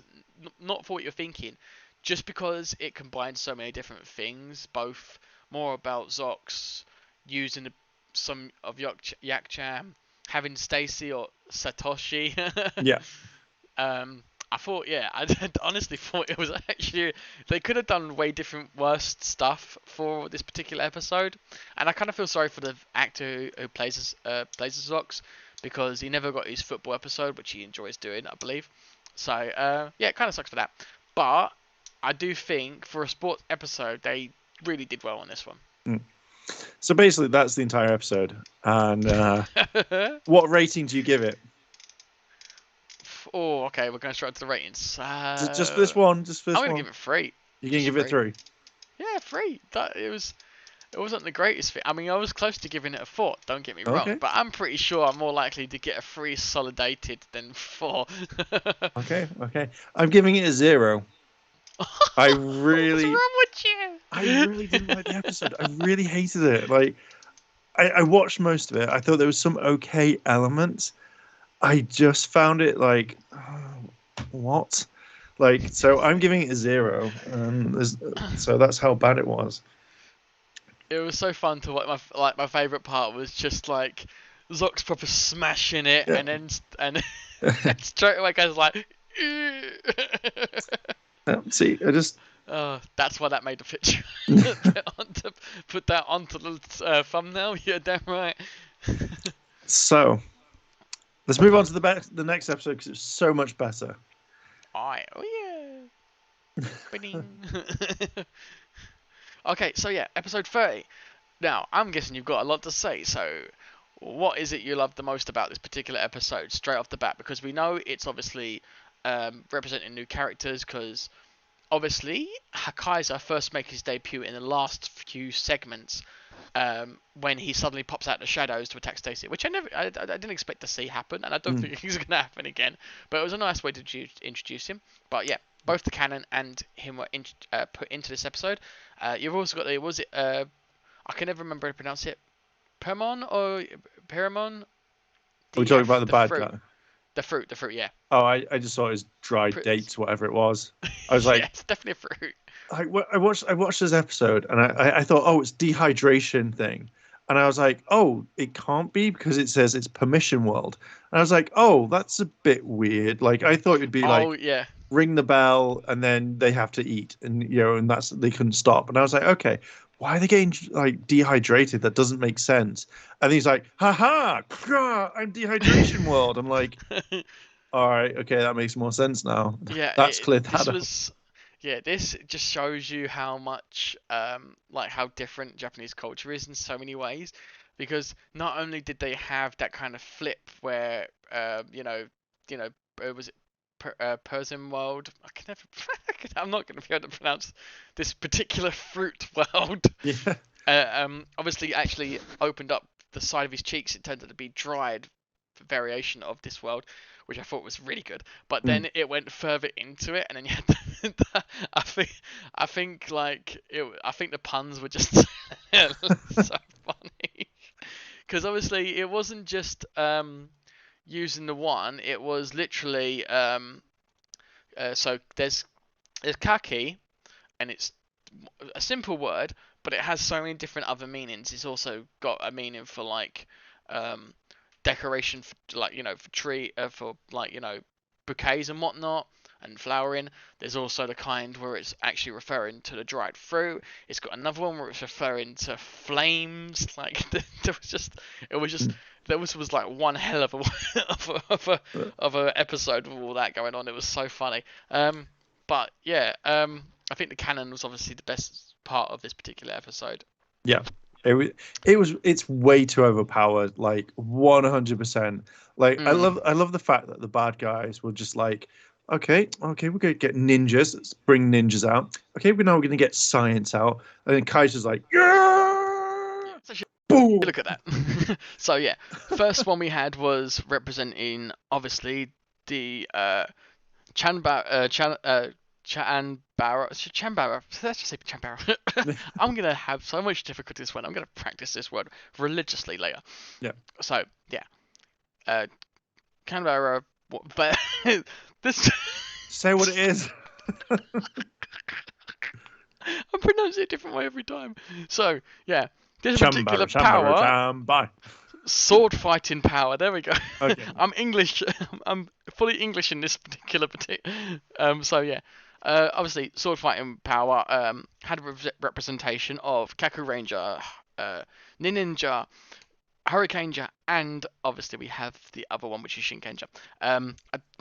not for what you're thinking. Just because it combines so many different things, both more about Zox using some of Yak Chan, having Stacy or Satoshi. Yeah. I thought, yeah, I honestly thought it was actually they could have done way different worst stuff for this particular episode, and I kind of feel sorry for the actor who plays Zox because he never got his football episode, which he enjoys doing, I believe. So yeah, it kind of sucks for that, but I do think for a sports episode they really did well on this one. Mm. So basically, that's the entire episode. And what rating do you give it? Oh, okay, we're going straight to the ratings. Just for this one. Just for I'm this gonna one. give it three. You can Just give it three. three. Yeah, three. That it wasn't the greatest thing. I mean, I was close to giving it a four. Don't get me wrong, Okay. but I'm pretty sure I'm more likely to get a three solidated than four. Okay. Okay. I'm giving it a 0. I What's really, wrong with I you? really didn't like the episode. I really hated it. Like, I watched most of it. I thought there was some okay elements. I just found it like, what? Like, so I'm giving it a 0, and so that's how bad it was. It was so fun to watch. My favorite part was just like Zox proper smashing it, Yeah. and then and straight away guys like. See, I just Oh, that's why that made the picture. Put that onto the thumbnail. Yeah, damn right. so Let's move on to the next episode because it's so much better. Oh yeah. Ba-ding. Okay, so yeah, episode 30. Now, I'm guessing you've got a lot to say, so what is it you love the most about this particular episode straight off the bat? Because we know it's obviously representing new characters, because obviously Hakaiser first makes his debut in the last few segments when he suddenly pops out the shadows to attack Stacy, which I didn't expect to see happen, and I don't think it's going to happen again. But it was a nice way to introduce him. But yeah, both the canon and him were put into this episode. You've also got I can never remember how to pronounce it. Permon or Paramon? Are we The talking about the the bad fruit, guy? the fruit, yeah. Oh, I just saw his dried dates, whatever it was. I was Yeah, like, it's definitely a fruit. I watched this episode and I thought, oh, it's dehydration thing, and I was like, oh, it can't be because it says it's permission world, and I was like, oh, that's a bit weird. Like I thought it'd be Oh like yeah, ring the bell and then they have to eat, and and that's they couldn't stop, and I was like, okay, why are they getting like dehydrated? That doesn't make sense. And he's like, haha, I'm dehydration world. I'm like, all right, okay, that makes more sense now. yeah. That's cleared This that up. was yeah. This just shows you how much like how different Japanese culture is in so many ways, because not only did they have that kind of flip where you know was it Persian world? I can never. I'm not going to be able to pronounce this particular fruit world. Yeah. Obviously, actually opened up the side of his cheeks. It turned out to be dried variation of this world, which I thought was really good. But Mm. then it went further into it, and then you had I think I think the puns were just so funny, because obviously it wasn't just using the one. It was literally so there's kaki, and it's a simple word, but it has so many different other meanings. It's also got a meaning for like um, decoration, for, like for tree, for like bouquets and whatnot, and flowering. There's also the kind where it's actually referring to the dried fruit. It's got another one where it's referring to flames. Like it was just Mm. there was like one hell of a of a episode with all that going on. It was so funny. But yeah, I think the canon was obviously the best part of this particular episode. Yeah. It's way too overpowered, like 100%. Like Mm. I love the fact that the bad guys were just like, okay, we're gonna get ninjas, let's bring ninjas out. Okay, we're gonna get science out. And then Kaiser's like, Yeah, yeah, so boom. look at that. So yeah, first one we had was representing obviously the Chanbara. Let's just say Chanbara. I'm gonna have so much difficulty this one. I'm gonna practice this word religiously later. Yeah. So yeah, Canberra. But this. Say what it is. I pronounce it a different way every time. So yeah, this particular Chambara, chambara, power, chamba. sword fighting power. There we go. Okay. I'm English. I'm fully English in this particular. So yeah. Obviously, sword fighting power had a representation of Kaku Ranger, Ninja, Hurricaneja, and obviously we have the other one, which is Shinkenger. I'm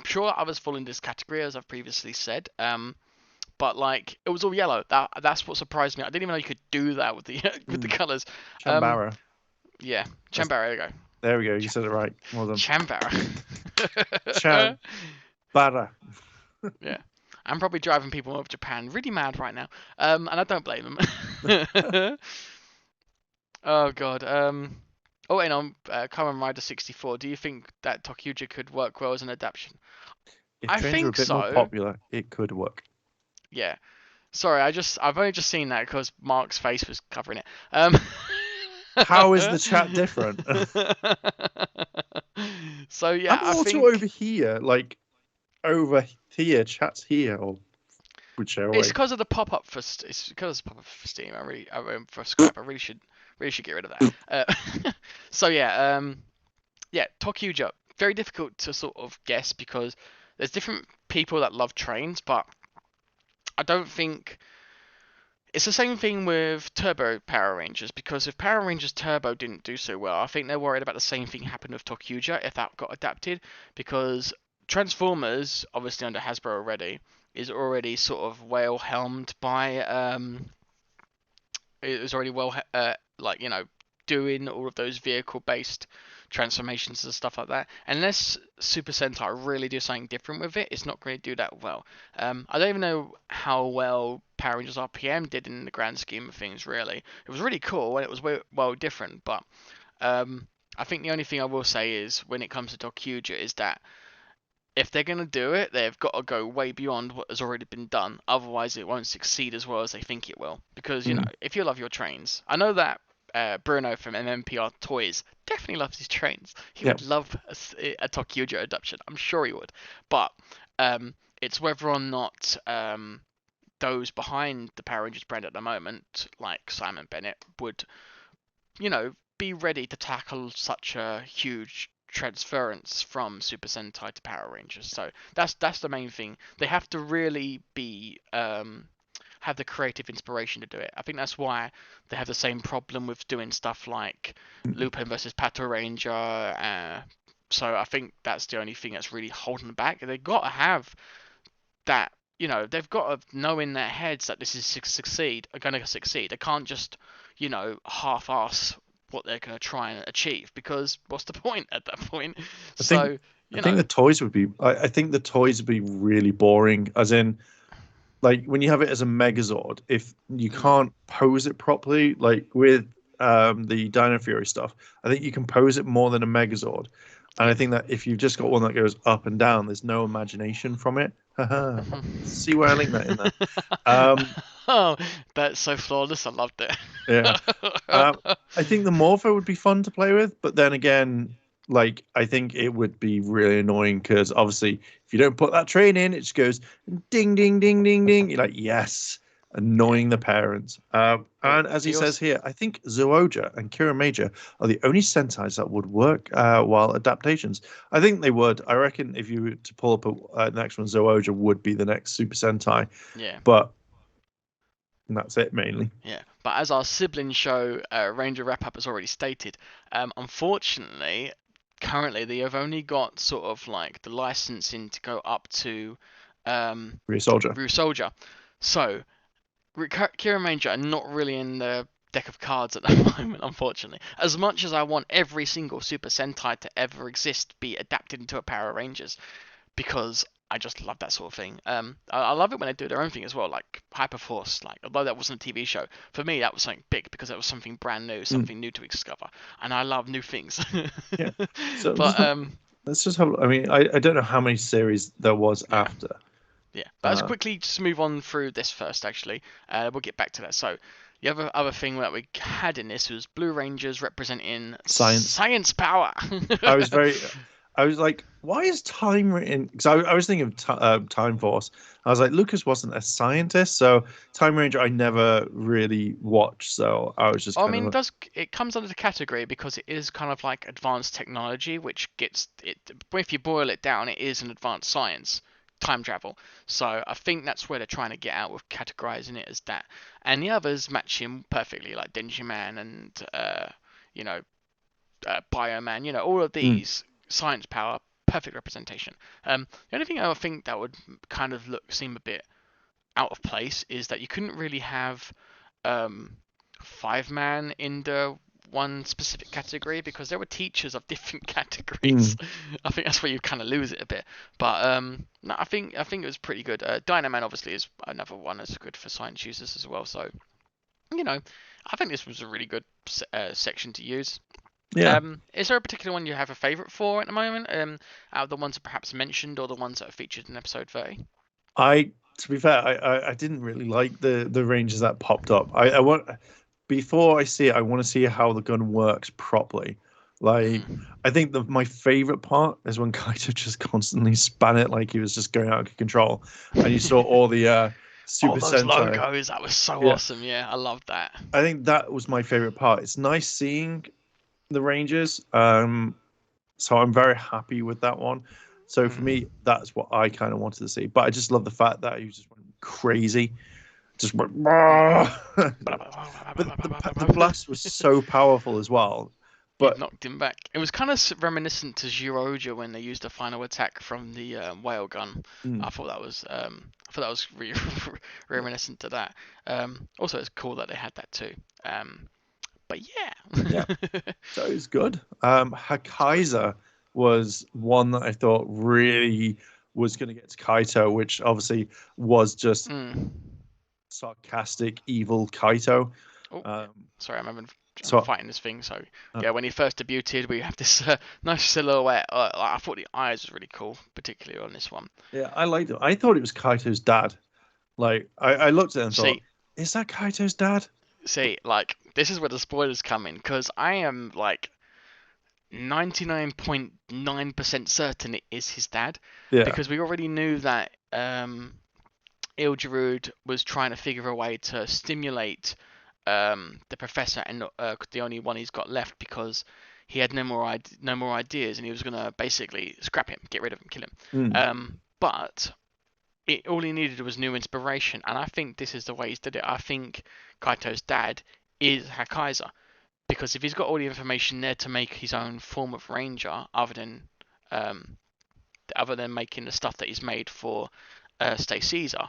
sure others fall in this category, as I've previously said. But like it was all yellow. That's what surprised me. I didn't even know you could do that with the with the colors. Chambara. Yeah, That's, Chambara. There we go. there we go. You said it right. Well done. Chambara. Chambara. Yeah. I'm probably driving people over Japan really mad right now. And I don't blame them. Oh god. Oh, and on Kamen Rider 64, do you think that Tokyuja could work well as an adaptation? If I trains were a think bit more so. popular, it could work. Yeah. Sorry, I've only just seen that because Mark's face was covering it. How is the chat different? So yeah, I'm I also over think here, like over here, chat's here, or whichever it's way. because of the pop-up for it's because of the pop-up for Steam. For Skype. I really should get rid of that. So yeah, yeah, Tokyuja, very difficult to sort of guess because there's different people that love trains, but I don't think it's the same thing with Turbo Power Rangers, because if Power Rangers Turbo didn't do so well, I think they're worried about the same thing happened with Tokuja if that got adapted, because Transformers, obviously under Hasbro already, is already sort of well helmed by it was already well like doing all of those vehicle based transformations and stuff like that. Unless Super Sentai really do something different with it, it's not going to do that well. I don't even know how well Power Rangers RPM did in the grand scheme of things. Really, it was really cool and it was well different. But I think the only thing I will say is when it comes to Tokuja is that if they're going to do it, they've got to go way beyond what has already been done. Otherwise, it won't succeed as well as they think it will. Because, Mm. if you love your trains, I know that Bruno from MMPR Toys definitely loves his trains. He Yeah. would love a Tokyuja adaptation. I'm sure he would. But it's whether or not those behind the Power Rangers brand at the moment, like Simon Bennett, would be ready to tackle such a huge transference from Super Sentai to Power Rangers. So that's the main thing. They have to really be have the creative inspiration to do it. I think that's why they have the same problem with doing stuff like Mm. Lupin versus Pato Ranger. So I think that's the only thing that's really holding them back. They've got to have that. They've got to know in their heads that this is going to succeed. They can't just, half-ass what they're going to try and achieve, because what's the point at that point? I think So, I think the toys would be. I think the toys would be really boring. As in, like when you have it as a Megazord, if you mm, can't pose it properly, like with the Dino Fury stuff, I think you can pose it more than a Megazord. And I yeah. think that if you've just got one that goes up and down, there's no imagination from it. Haha. See where I link that in there. Um, Oh, that's so flawless. I loved it. yeah. I think the Morpho would be fun to play with, but then again, like I think it would be really annoying because obviously if you don't put that train in, it just goes ding ding ding ding ding. You're like, yes, Yeah. annoying the parents. And as he He says also, here, I think Zooja and Kira Major are the only Sentais that would work while adaptations. I think they would. I reckon if you were to pull up the next one, Zooja would be the next Super Sentai, yeah. but that's it mainly. Yeah, but as our sibling show, Ranger Wrap Up, has already stated, unfortunately, currently they have only got sort of like the licensing to go up to Rear Soldier. Rue Soldier. So, Kira Ranger are not really in the deck of cards at the moment, unfortunately. As much as I want every single Super Sentai to ever exist be adapted into a Power Rangers, because I just love that sort of thing. I love it when they do their own thing as well, like Hyperforce. Like, although that wasn't a TV show, for me that was something big because it was something brand new, Mm, something new to discover, and I love new things. yeah. So But let's just have. I mean, I don't know how many series there was yeah, after. yeah. But let's Uh, quickly just move on through this first. Actually, we'll get back to that. So the other thing that we had in this was Blue Rangers representing Science. science power. I was very. I was like, why is time written? Because I was thinking of Time Force. I was like, Lucas wasn't a scientist, so Time Ranger I never really watched. So I was just I kind mean, of it comes under the category because it is kind of like advanced technology, which gets it. If you boil it down, it is an advanced science, time travel. So I think that's where they're trying to get out with categorizing it as that. And the others match him perfectly, like Denji Man and you know, Bioman. All of mm, these science power, perfect representation. The only thing I think that would kind of seem a bit out of place is that you couldn't really have um, 5-man in the one specific category because there were teachers of different categories. mm, I think that's where you kind of lose it a bit. But no, I think it was pretty good. Dynaman obviously is another one that's good for science users as well. So I think this was a really good section to use. yeah. Is there a particular one you have a favourite for at the moment? Out of the ones that perhaps mentioned or the ones that are featured in episode 30? I to be fair, I didn't really like the Rangers that popped up. I want before I see it, I want to see how the gun works properly. Like Mm. I think my favorite part is when Kaito just constantly span it like he was just going out of control, and you saw all the All Super those Sentai. logos, that was so Yeah, awesome. Yeah, I loved that. I think that was my favorite part. It's nice seeing the Rangers. So I'm very happy with that one. So for Mm. me, that's what I kind of wanted to see. But I just love the fact that he just went crazy. just went. Mm. But the blast was so powerful as well. It But knocked him back. It was kind of reminiscent to Jiroja when they used a final attack from the whale gun. mm, I thought that was really reminiscent to that. Also, it's cool that they had that too. But yeah, yeah, so it was good. it's good. Hakaiser was one that I thought really was going to get to Kaito, which obviously was just Mm. sarcastic, evil Kaito. Oh, yeah. Um, Sorry, I'm so fighting this thing. So uh, yeah, when he first debuted, we have this nice silhouette. I thought the eyes was really cool, particularly on this one. yeah, I liked it. I thought it was Kaito's dad. Like I looked at it and thought, See, is that Kaito's dad? like this is where the spoilers come in, because I am like 99.9% certain it is his dad, Yeah. because we already knew that Ilgerud was trying to figure a way to stimulate the professor, and the only one he's got left, because he had no more ideas, and he was gonna basically scrap him, get rid of him, kill him. Mm, But all he needed was new inspiration, and I think this is the way he's did it. I think Kaito's dad is Hakaiser, because if he's got all the information there to make his own form of ranger, um, other than making the stuff that he's made for Stay Caesar,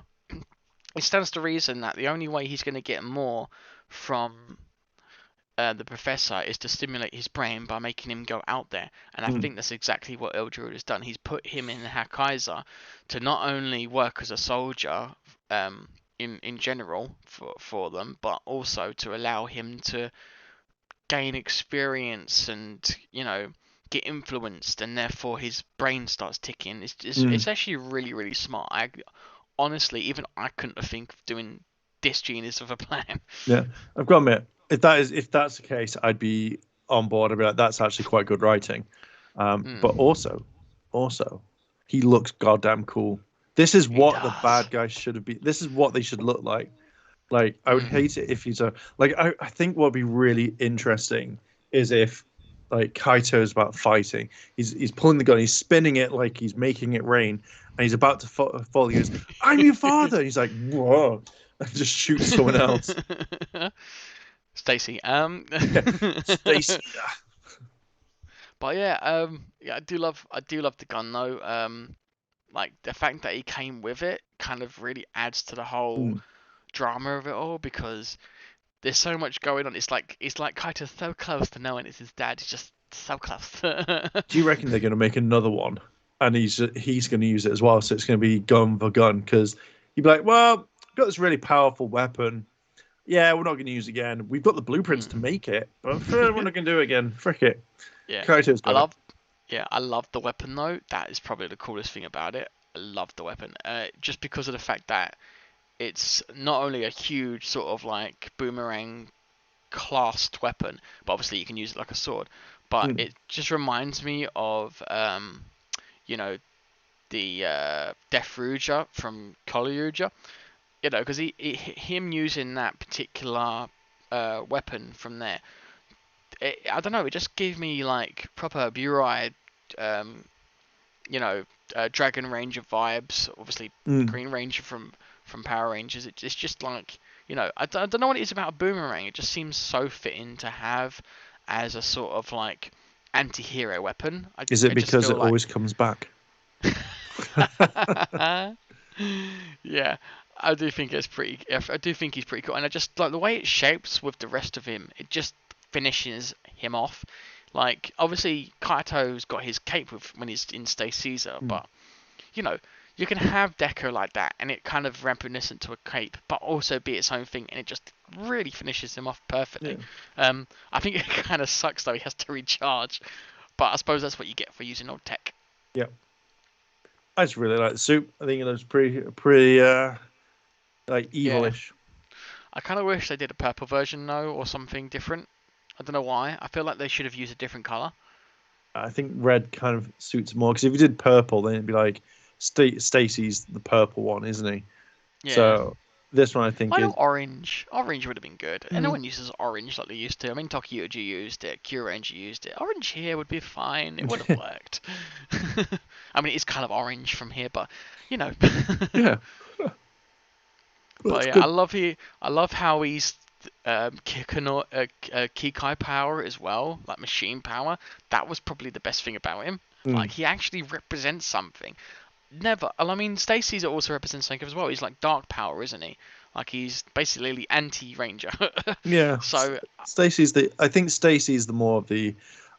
it stands to reason that the only way he's going to get more from the professor is to stimulate his brain by making him go out there. And I mm, think that's exactly what Eldred has done. He's put him in Hakaiser to not only work as a soldier in general for them, but also to allow him to gain experience and, get influenced, and therefore his brain starts ticking. mm. It's actually really, really smart. Honestly, even I couldn't have think of doing this genius of a plan. Yeah, I've got to admit, if that's the case, I'd be on board. I'd be like, that's actually quite good writing. But Mm, also, he looks goddamn cool. This is he what the does. bad guys should have been. This is what they should look like. Like, I would hate it Mm. if he's a like. I think what'd be really interesting is if like Kaito's about fighting. He's pulling the gun. He's spinning it like he's making it rain, and he's about to fall. He goes, "I'm your father." He's like, "Whoa!" and just shoots someone else. Stacy. Yeah, Stacy. But yeah, I do love the gun though. Like the fact that he came with it kind of really adds to the whole Mm. drama of it all, because there's so much going on. It's like Kaito's so close to knowing it's his dad. He's just so close. Do you reckon they're going to make another one, and he's going to use it as well? So it's going to be gun for gun because you'd be like, well, I've got this really powerful weapon. Yeah, we're not going to use it again. We've got the blueprints to Mm. make it, but we're not going to do it again. Frick it. Yeah, Kaito's I got it. love I love the weapon though. That is probably the coolest thing about it. I love the weapon, just because of the fact that it's not only a huge sort of like boomerang classed weapon, but obviously you can use it like a sword. But Mm, it just reminds me of you know, the Death Ruger from Koliruja. Because him using that particular weapon from there, I don't know, it just gave me like proper Burai, um, you know, Dragon Ranger vibes. Obviously, mm. Green Ranger from Power Rangers. It's just like, I don't know what it is about a boomerang. It just seems so fitting to have as a sort of like anti-hero weapon. Is it I just because feel it like, always comes back? yeah, I do think it's pretty. I do think he's pretty cool, and I just like the way it shapes with the rest of him. It just finishes him off. Like obviously Kaito's got his cape with when he's in Stay Caesar, Mm, but you know, you can have Deco like that, and it kind of reminiscent to a cape, but also be its own thing, and it just really finishes him off perfectly. yeah, I think it kind of sucks though he has to recharge, but I suppose that's what you get for using old tech. yeah. I just really like the suit. I think it looks pretty like Yeah, evilish. I kind of wish they did a purple version though, or something different. I don't know why. I feel like they should have used a different color. I think red kind of suits more because if you did purple, then it'd be like Stacy's the purple one, isn't he? Yeah. So this one I think Why is not orange? Orange would have been good. And no mm, one uses orange like they used to. I mean, Tokyuji used it, Kyuranger used it. Orange here would be fine. It would have worked. I mean, it's kind of orange from here, but you know. yeah. But That's yeah, good. I love how he's Kikai power as well, like machine power. That was probably the best thing about him. Mm. Like he actually represents something. Never. I mean, Stacy's also represents something as well. He's like dark power, isn't he? Like he's basically the anti-ranger. Yeah, So Stacy's the. I think Stacy's the more of the.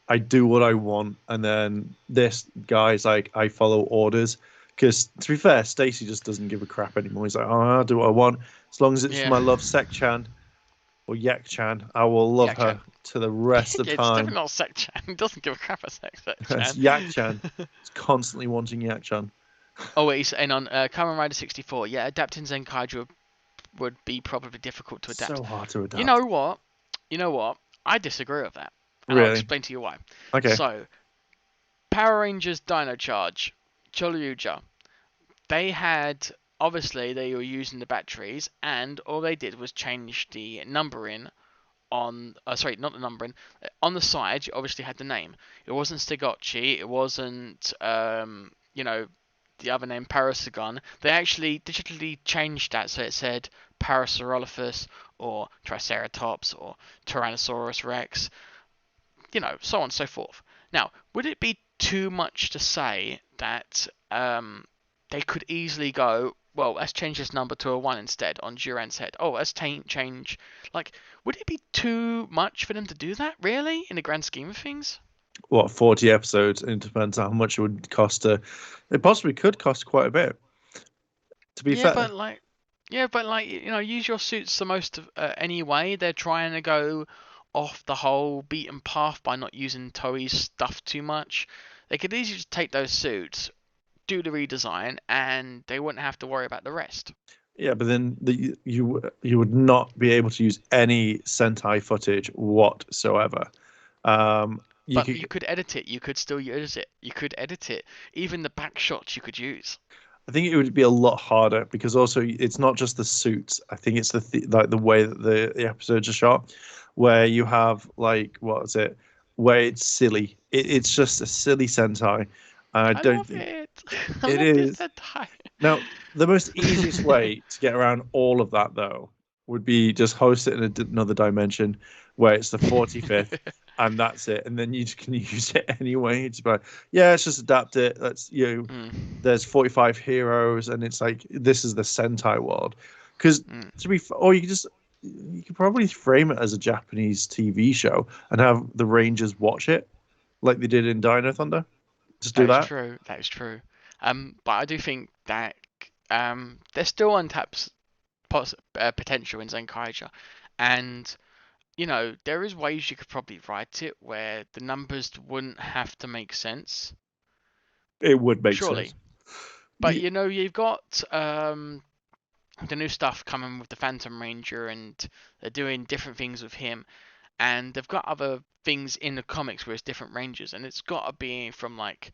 I do what I want, and then this guy's like I follow orders. Because to be fair, Stacy just doesn't give a crap anymore. He's like, oh, I'll do what I want as long as it's for yeah, my love, Sek-chan or Yak-chan. I will love Yak-chan. her to the rest of Yeah, the it's time. definitely not Sek-chan. He doesn't give a crap about It's Sek-chan. Yak-chan. It's constantly wanting Yak-chan. Oh wait, and on Kamen Rider 64, yeah, adapting Zenkaiger would be probably difficult to adapt. So hard to You adapt. know what? You know what? I disagree with that, and I'll Really? explain to you why. Okay. So, Power Rangers Dino Charge, Cholyuja, they had obviously they were using the batteries, and all they did was change the numbering on sorry, not the numbering on the side. You obviously had the name. It wasn't Stegocci. It wasn't the other name Parasagon. They actually digitally changed that so it said Parasaurolophus or Triceratops or Tyrannosaurus Rex, so on and so forth. Now, would it be too much to say that they could easily go, well, let's change this number to a 1 instead on Duran's head? Oh, let's change. Like, would it be too much for them to do that, really, in the grand scheme of things? What, 40 episodes? It depends how much it would cost to. It possibly could cost quite a bit, to be Yeah, fair. but like, use your suits the most anyway. They're trying to go off the whole beaten path by not using Toei's stuff too much. They could easily just take those suits, do the redesign, and they wouldn't have to worry about the rest. Yeah, but then you would not be able to use any Sentai footage whatsoever. You But you could, could edit it. You could still use it. You could edit it. Even the back shots you could use. I think it would be a lot harder because also it's not just the suits. I think it's like the way that the episodes are shot, where you have like what is it, where it's silly. It's just a silly Sentai. I I don't love think it. I it love this is. Sentai. Now, the most easiest way to get around all of that, though, would be just host it in another dimension where it's the 45th and that's it. And then you just can use it anyway. It's about, yeah, let's just adapt it. Mm, There's 45 heroes and it's like, this is the Sentai world. Because mm. or you could probably frame it as a Japanese TV show and have the Rangers watch it like they did in Dino Thunder. Just do That is that. true. That is true. But I do think that there's still untapped potential in Zenkaiger, and there is ways you could probably write it where the numbers wouldn't have to make sense. It would make Surely, sense. but Yeah. you've got the new stuff coming with the Phantom Ranger, and they're doing different things with him, and they've got other things in the comics where it's different Rangers, and it's got to be from like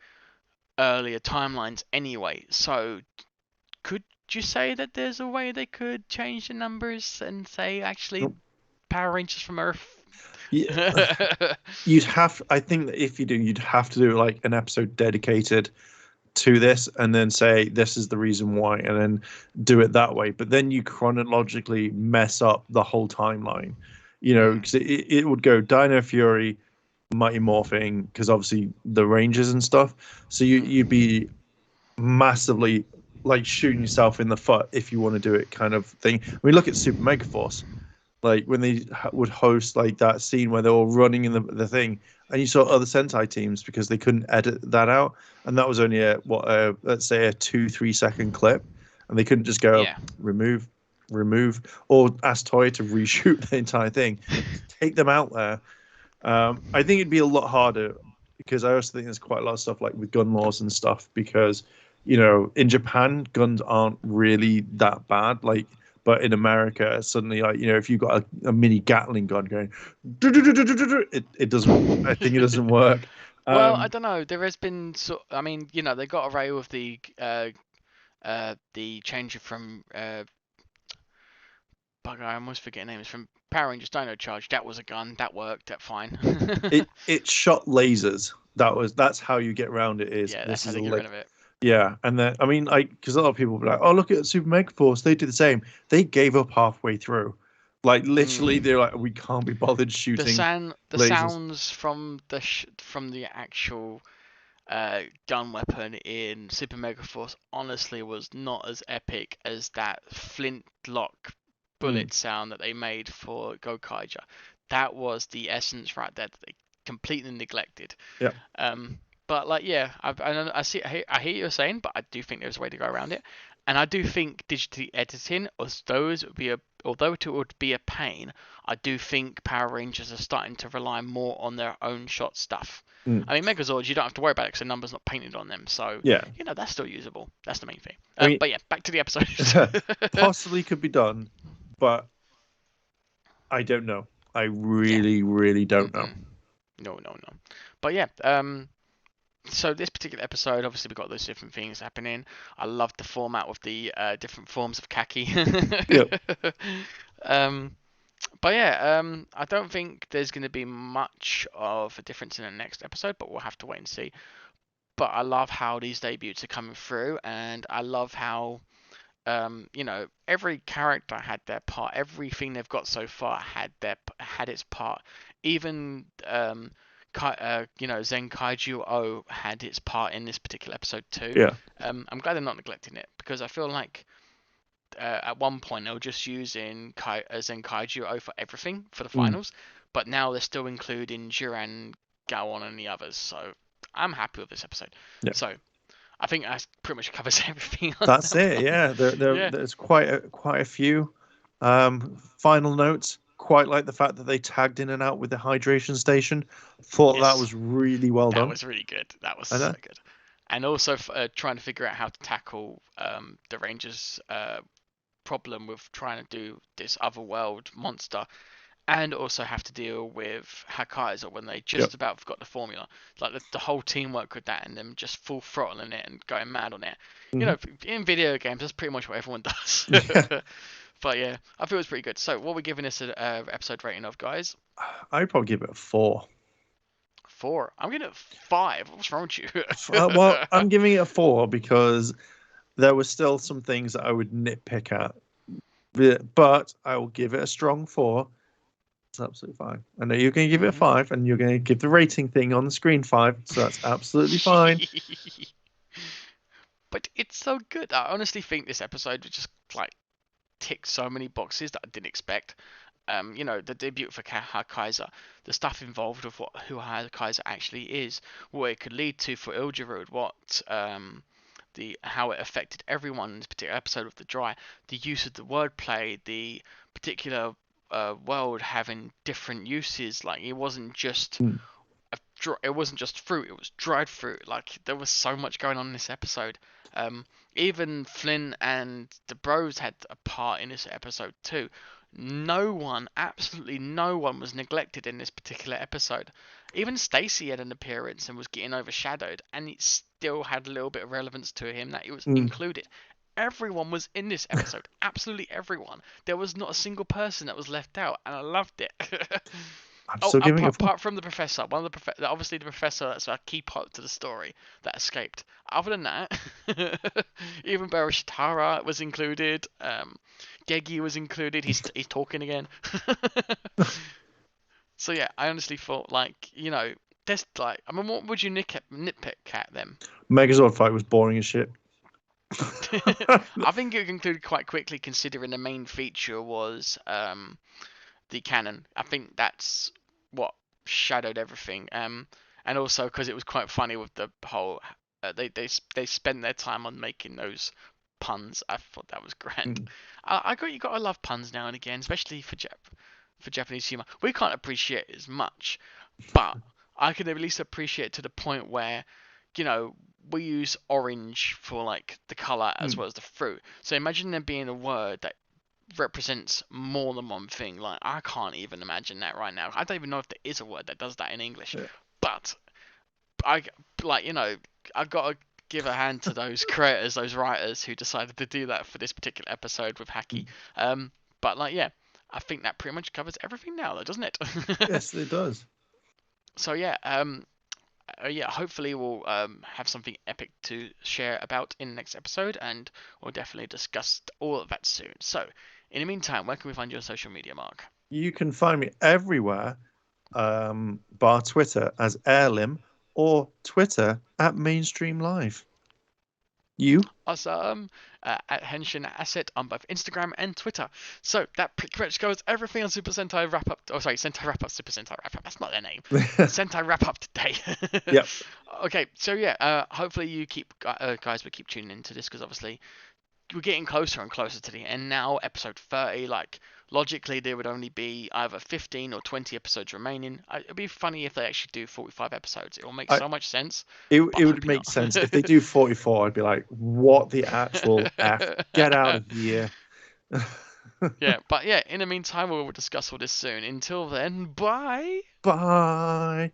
earlier timelines anyway. So could you say that there's a way they could change the numbers and say actually Power Rangers from Earth? Yeah, you'd have. I think that if you do, you'd have to do like an episode dedicated to this, and then say this is the reason why, and then do it that way. But then you chronologically mess up the whole timeline, Mm, because it would go Dino Fury, Mighty Morphing, because obviously the Rangers and stuff. So you'd mm. be massively like shooting yourself in the foot if you want to do it kind of thing. I mean, look at Super Mega Force, like when they would host like that scene where they're all running in the thing, and you saw other Sentai teams because they couldn't edit that out, and that was only let's say a 2-3 second clip, and they couldn't just go Yeah. remove or ask Toy to reshoot the entire thing, take them out there. I think it'd be a lot harder because I also think there's quite a lot of stuff like with gun laws and stuff because in Japan guns aren't really that bad like, but in America suddenly like if you've got a mini Gatling gun going it doesn't, I think it doesn't work. Well, I um don't know. There has been I mean, they got away with the change from bugger. I almost forget names from Power Rangers Dino Charge. That was a gun. That worked. That fine. it shot lasers. That's how you get around it. Is Yeah, that's this how is they get rid of it. Yeah, and then I mean, like, because a lot of people will be like, "Oh, look at Super Mega Force, they did the same." They gave up halfway through, like literally, Mm. they're like, "We can't be bothered shooting The lasers." sounds from from the actual gun weapon in Super Mega Force honestly was not as epic as that flintlock Mm, bullet sound that they made for Gokaiger. That was the essence right there that they completely neglected. yeah. Um, but like, yeah, I see, I hear you're saying, but I do think there's a way to go around it, and I do think digitally editing, although it would be a pain, I do think Power Rangers are starting to rely more on their own shot stuff. Mm, I mean, Megazords, you don't have to worry about it because the number's not painted on them, so yeah. that's still usable. That's the main thing. I mean, But yeah, back to the episode. possibly could be done, but I don't know. I Yeah. really, really don't know. Mm-mm. No, no, no. But yeah, so this particular episode, obviously we've got those different things happening. I love the format of the different forms of khaki. Yeah. um, but yeah, I don't think there's going to be much of a difference in the next episode, but we'll have to wait and see. But I love how these debuts are coming through, and I love how every character had their part. Everything they've got so far had its part. Even Zenkaiger O had its part in this particular episode too. Yeah. I'm glad they're not neglecting it because I feel like at one point they were just using Zenkaiger O for everything for the Mm, finals, but now they're still including Duran, Gowon, and the others. So I'm happy with this episode. yeah. So I think that pretty much covers everything on That's that it. one. Yeah. Yeah. There's quite a few. Final notes. Quite like the fact that they tagged in and out with the hydration station. Thought that Yes. was really well That done. was really good. That was I so know. good. And also trying to figure out how to tackle the Rangers' problem with trying to do this other world monster, and also have to deal with Hakaiser when they Yep. just about forgot the formula. Like the whole teamwork with that, and them just full throttling it and going mad on it. You Hmm. know, in video games, that's pretty much what everyone does. Yeah. But yeah, I feel it was pretty good. So, what are we giving this a episode rating of, guys? I'd probably give it a 4. 4. I'm giving it 5. What's wrong with you? Well, I'm giving it a 4 because there were still some things that I would nitpick at, but I will give it a strong 4. It's absolutely fine. I know you're going to give it a hmm 5, and you're going to give the rating thing on the screen 5, so that's absolutely fine. But it's so good. I honestly think this episode just like ticked so many boxes that I didn't expect. The debut for Kaiser, the stuff involved with who Kaiser actually is, what it could lead to for Ilgerud, what the how it affected everyone in this particular episode of the Dry, the use of the wordplay, the particular world having different uses. Like Mm, it wasn't just fruit; it was dried fruit. Like there was so much going on in this episode. Um, Even Flynn and the Bros had a part in this episode too. Absolutely no one, was neglected in this particular episode. Even Stacy had an appearance and was getting overshadowed, and it still had a little bit of relevance to him that he was mm. included. Everyone was in this episode. Absolutely everyone. There was not a single person that was left out, and I loved it. I'm Oh, still giving it a 4. apart from the professor, obviously the professor, that's a key part to the story that escaped. Other than that, even Barishitara was included. Gegi was included. He's talking again. So yeah, I honestly thought there's like, I mean, what would you nitpick at them? Megazord fight was boring as shit. I think it concluded quite quickly, considering the main feature was the cannon. I think that's what shadowed everything. And also because it was quite funny with the whole they spent their time on making those puns. I thought that was grand. Mm, You gotta love puns now and again, especially for Japanese humor. We can't appreciate it as much, but I can at least appreciate it to the point where, you know, we use orange for like the color as mm, well as the fruit. So imagine there being a word that represents more than one thing. Like I can't even imagine that right now. I don't even know if there is a word that does that in English. yeah. But I I've got to give a hand to those creators, those writers who decided to do that for this particular episode with Haki. Mm. But like yeah, I think that pretty much covers everything now, though, doesn't it? Yes, it does. So yeah, yeah, hopefully we'll have something epic to share about in the next episode, and we'll definitely discuss all of that soon. So, in the meantime, where can we find you on social media, Mark? You can find me everywhere, bar Twitter as Airlim or Twitter at Mainstream Live. You? Awesome. At Henshin Asset on both Instagram and Twitter. So that pretty much covers everything on Super Sentai Wrap Up. Oh, sorry, Sentai Wrap Up, Super Sentai Wrap Up. That's not their name. Sentai Wrap Up today. Yep. Okay, so yeah, hopefully you keep guys will keep tuning into this because obviously we're getting closer and closer to the end now. Episode 30, like logically there would only be either 15 or 20 episodes remaining. It'd be funny if they actually do 45 episodes. It will make I, so much sense, but it I'm would hoping make not. sense if they do 44. I'd be like, what the actual F? Get out of here. Yeah, but yeah, in the meantime, we'll discuss all this soon. Until then, bye! Bye.